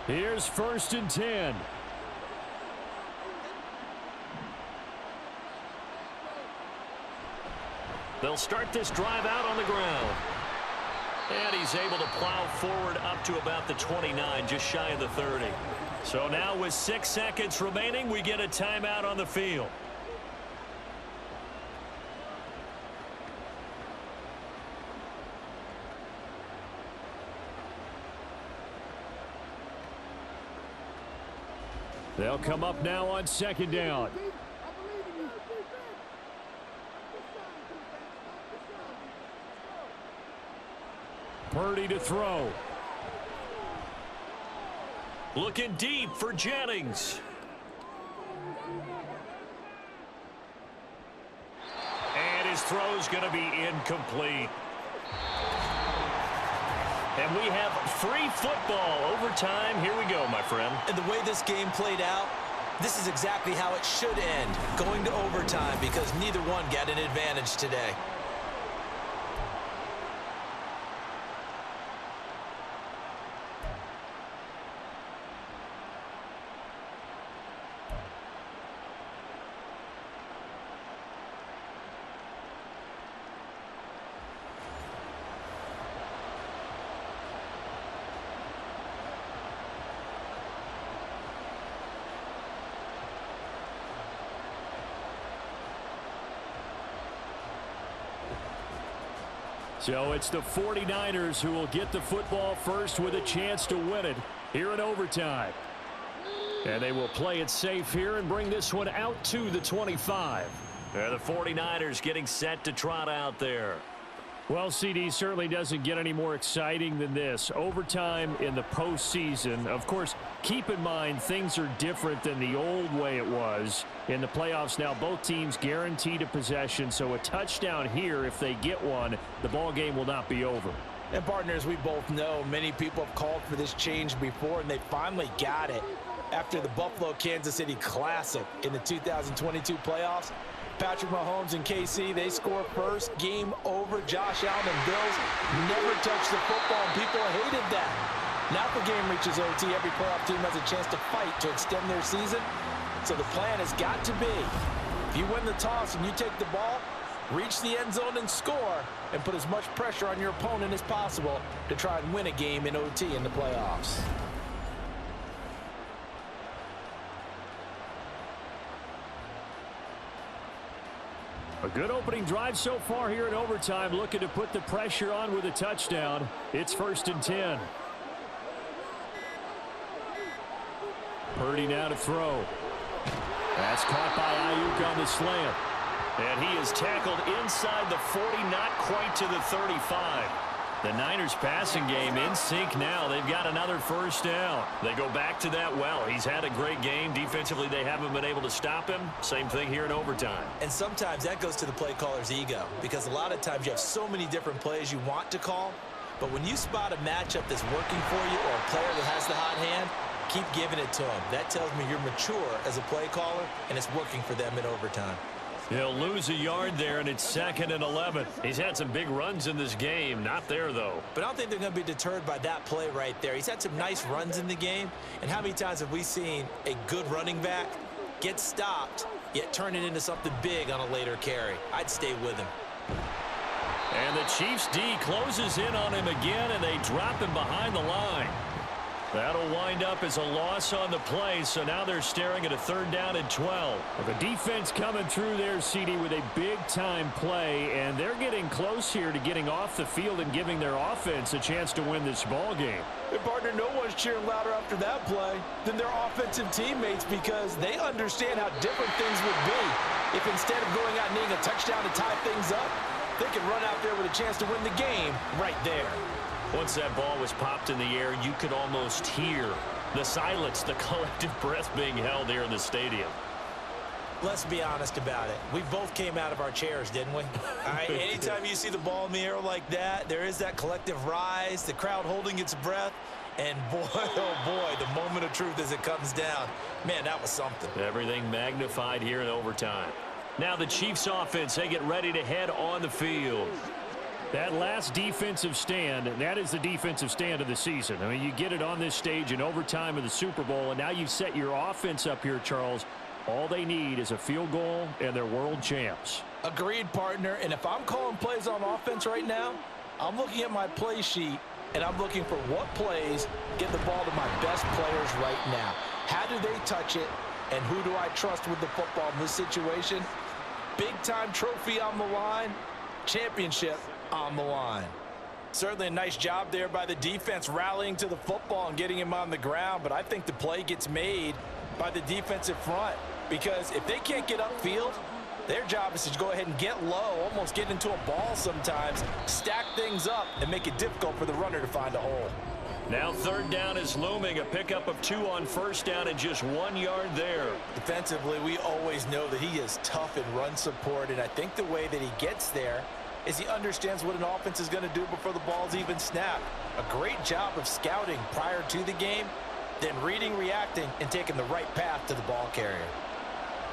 Here's 1st and 10. They'll start this drive out on the ground. And he's able to plow forward up to about the 29, just shy of the 30. So now with 6 seconds remaining, we get a timeout on the field. They'll come up now on 2nd down. Purdy to throw. Looking deep for Jennings. And his throw's going to be incomplete. And we have free football. Overtime. Here we go, my friend. And the way this game played out, this is exactly how it should end, going to overtime, because neither one got an advantage today. So it's the 49ers who will get the football first with a chance to win it here in overtime. And they will play it safe here and bring this one out to the 25. The 49ers getting set to trot out there. Well, CD certainly doesn't get any more exciting than this. Overtime in the postseason. Of course, keep in mind things are different than the old way it was. In the playoffs now, both teams guaranteed a possession, so a touchdown here, if they get one, the ball game will not be over. And partners, we both know many people have called for this change before, and they finally got it. After the Buffalo-Kansas City Classic in the 2022 playoffs, Patrick Mahomes and KC, they score first. Game over. Josh Allen and Bills never touched the football, and people hated that. Now the game reaches OT. Every playoff team has a chance to fight to extend their season. So the plan has got to be, if you win the toss and you take the ball, reach the end zone and score, and put as much pressure on your opponent as possible to try and win a game in OT in the playoffs. A good opening drive so far here in overtime, looking to put the pressure on with a touchdown. It's 1st and 10. Purdy now to throw. That's caught by Ayuk on the slant. And he is tackled inside the 40, not quite to the 35. The Niners passing game in sync now. They've got another first down. They go back to that well. He's had a great game. Defensively, they haven't been able to stop him. Same thing here in overtime. And sometimes that goes to the play caller's ego, because a lot of times you have so many different plays you want to call, but when you spot a matchup that's working for you or a player that has the hot hand, keep giving it to him. That tells me you're mature as a play caller, and it's working for them in overtime. He'll lose a yard there, and it's 2nd and 11. He's had some big runs in this game. Not there, though. But I don't think they're going to be deterred by that play right there. He's had some nice runs in the game. And how many times have we seen a good running back get stopped, yet turn it into something big on a later carry? I'd stay with him. And the Chiefs D closes in on him again, and they drop him behind the line. That'll wind up as a loss on the play, so now they're staring at a 3rd down and 12. Well, the defense coming through there, CD, with a big-time play, and they're getting close here to getting off the field and giving their offense a chance to win this ball game. And partner, no one's cheering louder after that play than their offensive teammates, because they understand how different things would be if instead of going out and needing a touchdown to tie things up, they can run out there with a chance to win the game right there. Once that ball was popped in the air, you could almost hear the silence, the collective breath being held here in the stadium. Let's be honest about it. We both came out of our chairs, didn't we? All right, anytime you see the ball in the air like that, there is that collective rise, the crowd holding its breath, and boy, oh boy, the moment of truth as it comes down. Man, that was something. Everything magnified here in overtime. Now the Chiefs offense, they get ready to head on the field. That last defensive stand, that is the defensive stand of the season. I mean, you get it on this stage in overtime of the Super Bowl, and now you've set your offense up here, Charles. All they need is a field goal, and they're world champs. Agreed, partner. And if I'm calling plays on offense right now, I'm looking at my play sheet, and I'm looking for what plays get the ball to my best players right now. How do they touch it, and who do I trust with the football in this situation? Big-time trophy on the line, championship on the line. Certainly a nice job there by the defense rallying to the football and getting him on the ground, but I think the play gets made by the defensive front, because if they can't get upfield, their job is to go ahead and get low, almost get into a ball sometimes, stack things up, and make it difficult for the runner to find a hole. Now 3rd down is looming, a pickup of 2 on 1st down and just 1 yard there. Defensively, we always know that he is tough in run support, and I think the way that he gets there is he understands what an offense is going to do before the ball's even snapped. A great job of scouting prior to the game, then reading, reacting, and taking the right path to the ball carrier.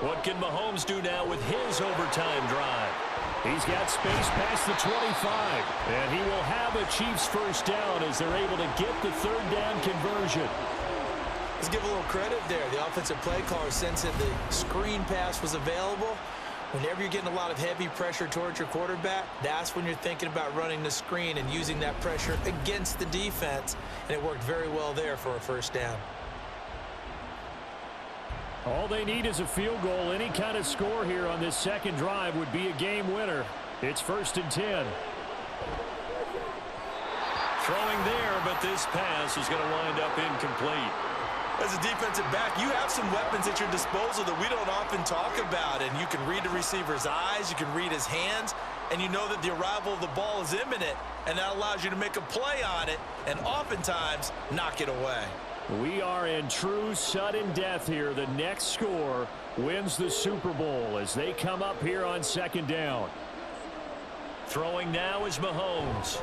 What can Mahomes do now with his overtime drive? He's got space past the 25, and he will have a Chiefs 1st down as they're able to get the 3rd down conversion. Let's give a little credit there. The offensive play caller sensed that the screen pass was available. Whenever you're getting a lot of heavy pressure towards your quarterback, that's when you're thinking about running the screen and using that pressure against the defense, and it worked very well there for a 1st down. All they need is a field goal. Any kind of score here on this 2nd drive would be a game winner. It's 1st and 10. Throwing there, but this pass is going to wind up incomplete. As a defensive back, you have some weapons at your disposal that we don't often talk about. And you can read the receiver's eyes, you can read his hands, and you know that the arrival of the ball is imminent, and that allows you to make a play on it and oftentimes knock it away. We are in true sudden death here. The next score wins the Super Bowl as they come up here on second down. Throwing now is Mahomes.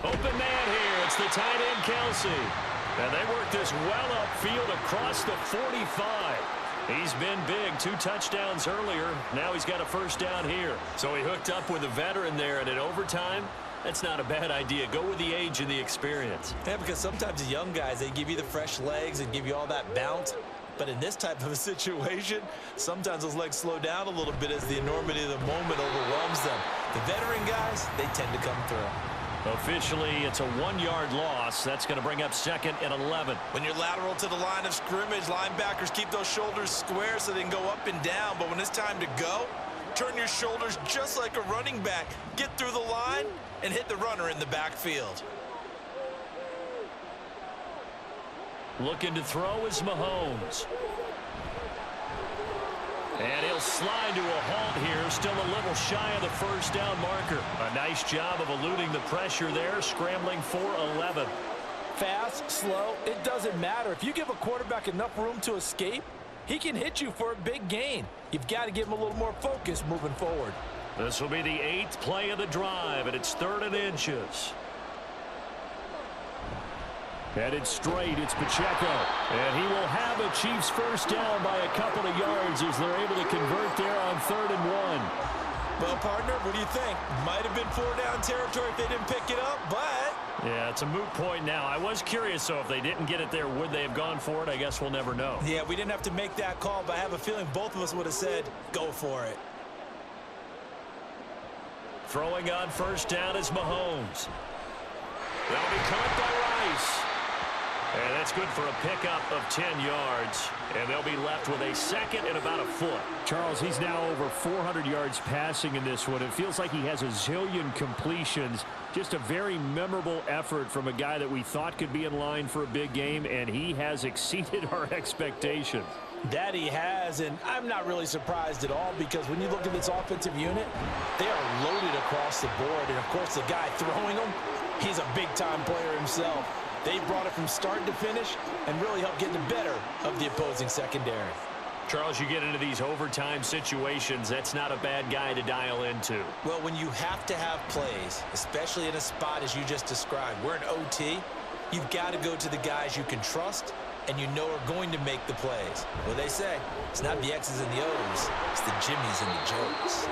Open man here. It's the tight end, Kelce. And they work this well upfield across the 45. He's been big. 2 touchdowns earlier. Now he's got a first down here. So he hooked up with a veteran there, and in overtime, that's not a bad idea. Go with the age and the experience. Yeah, because sometimes the young guys, they give you the fresh legs and give you all that bounce. But in this type of a situation, sometimes those legs slow down a little bit as the enormity of the moment overwhelms them. The veteran guys, they tend to come through. Officially, it's a 1-yard loss. That's going to bring up 2nd and 11. When you're lateral to the line of scrimmage, linebackers keep those shoulders square so they can go up and down. But when it's time to go, turn your shoulders just like a running back. Get through the line and hit the runner in the backfield. Looking to throw is Mahomes. And he'll slide to a halt here. Still a little shy of the first down marker. A nice job of eluding the pressure there, scrambling for 11. Fast, slow, it doesn't matter. If you give a quarterback enough room to escape, he can hit you for a big gain. You've got to give him a little more focus moving forward. This will be the 8th play of the drive, and it's 3rd and inches. Headed straight, it's Pacheco. And he will have a Chiefs first down by a couple of yards as they're able to convert there on 3rd and 1. Well, partner, what do you think? Might have been 4-down territory if they didn't pick it up, but... Yeah, it's a moot point now. I was curious, so if they didn't get it there, would they have gone for it? I guess we'll never know. Yeah, we didn't have to make that call, but I have a feeling both of us would have said, go for it. Throwing on first down is Mahomes. They'll be caught by Rice. And that's good for a pickup of 10 yards. And they'll be left with a 2nd and about a foot. Charles, he's now over 400 yards passing in this one. It feels like he has a zillion completions. Just a very memorable effort from a guy that we thought could be in line for a big game, and he has exceeded our expectations. That he has, and I'm not really surprised at all because when you look at this offensive unit, they are loaded across the board. And, of course, the guy throwing them, he's a big-time player himself. They brought it from start to finish and really helped get the better of the opposing secondary. Charles, you get into these overtime situations, that's not a bad guy to dial into. Well, when you have to have plays, especially in a spot as you just described, we're in OT, you've got to go to the guys you can trust and you know are going to make the plays. Well, they say it's not the X's and the O's, it's the Jimmies and the Joes.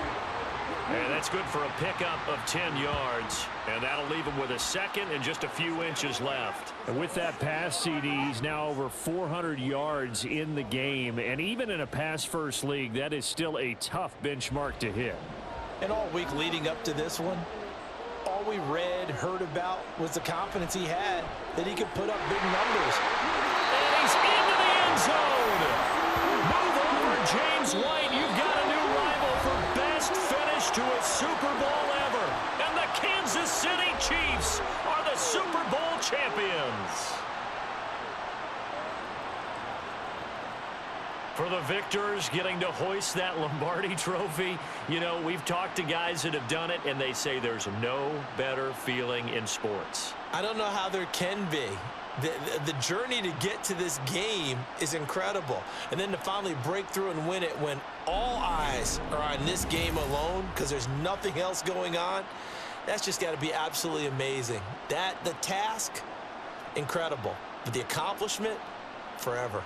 And that's good for a pickup of 10 yards. And that'll leave him with a 2nd and just a few inches left. And with that pass, CD, he's now over 400 yards in the game. And even in a pass-first league, that is still a tough benchmark to hit. And all week leading up to this one, all we read, heard about was the confidence he had that he could put up big numbers. And he's into the end zone. Move over, James White. You've got a new rival for best finish to a Super Bowl ever. And the Kansas City Chiefs are the Super Bowl champions. For the victors getting to hoist that Lombardi trophy, you know, we've talked to guys that have done it, and they say there's no better feeling in sports. I don't know how there can be. The journey to get to this game is incredible. And then to finally break through and win it when all eyes are on this game alone because there's nothing else going on, that's just got to be absolutely amazing. The task, incredible. But the accomplishment, forever.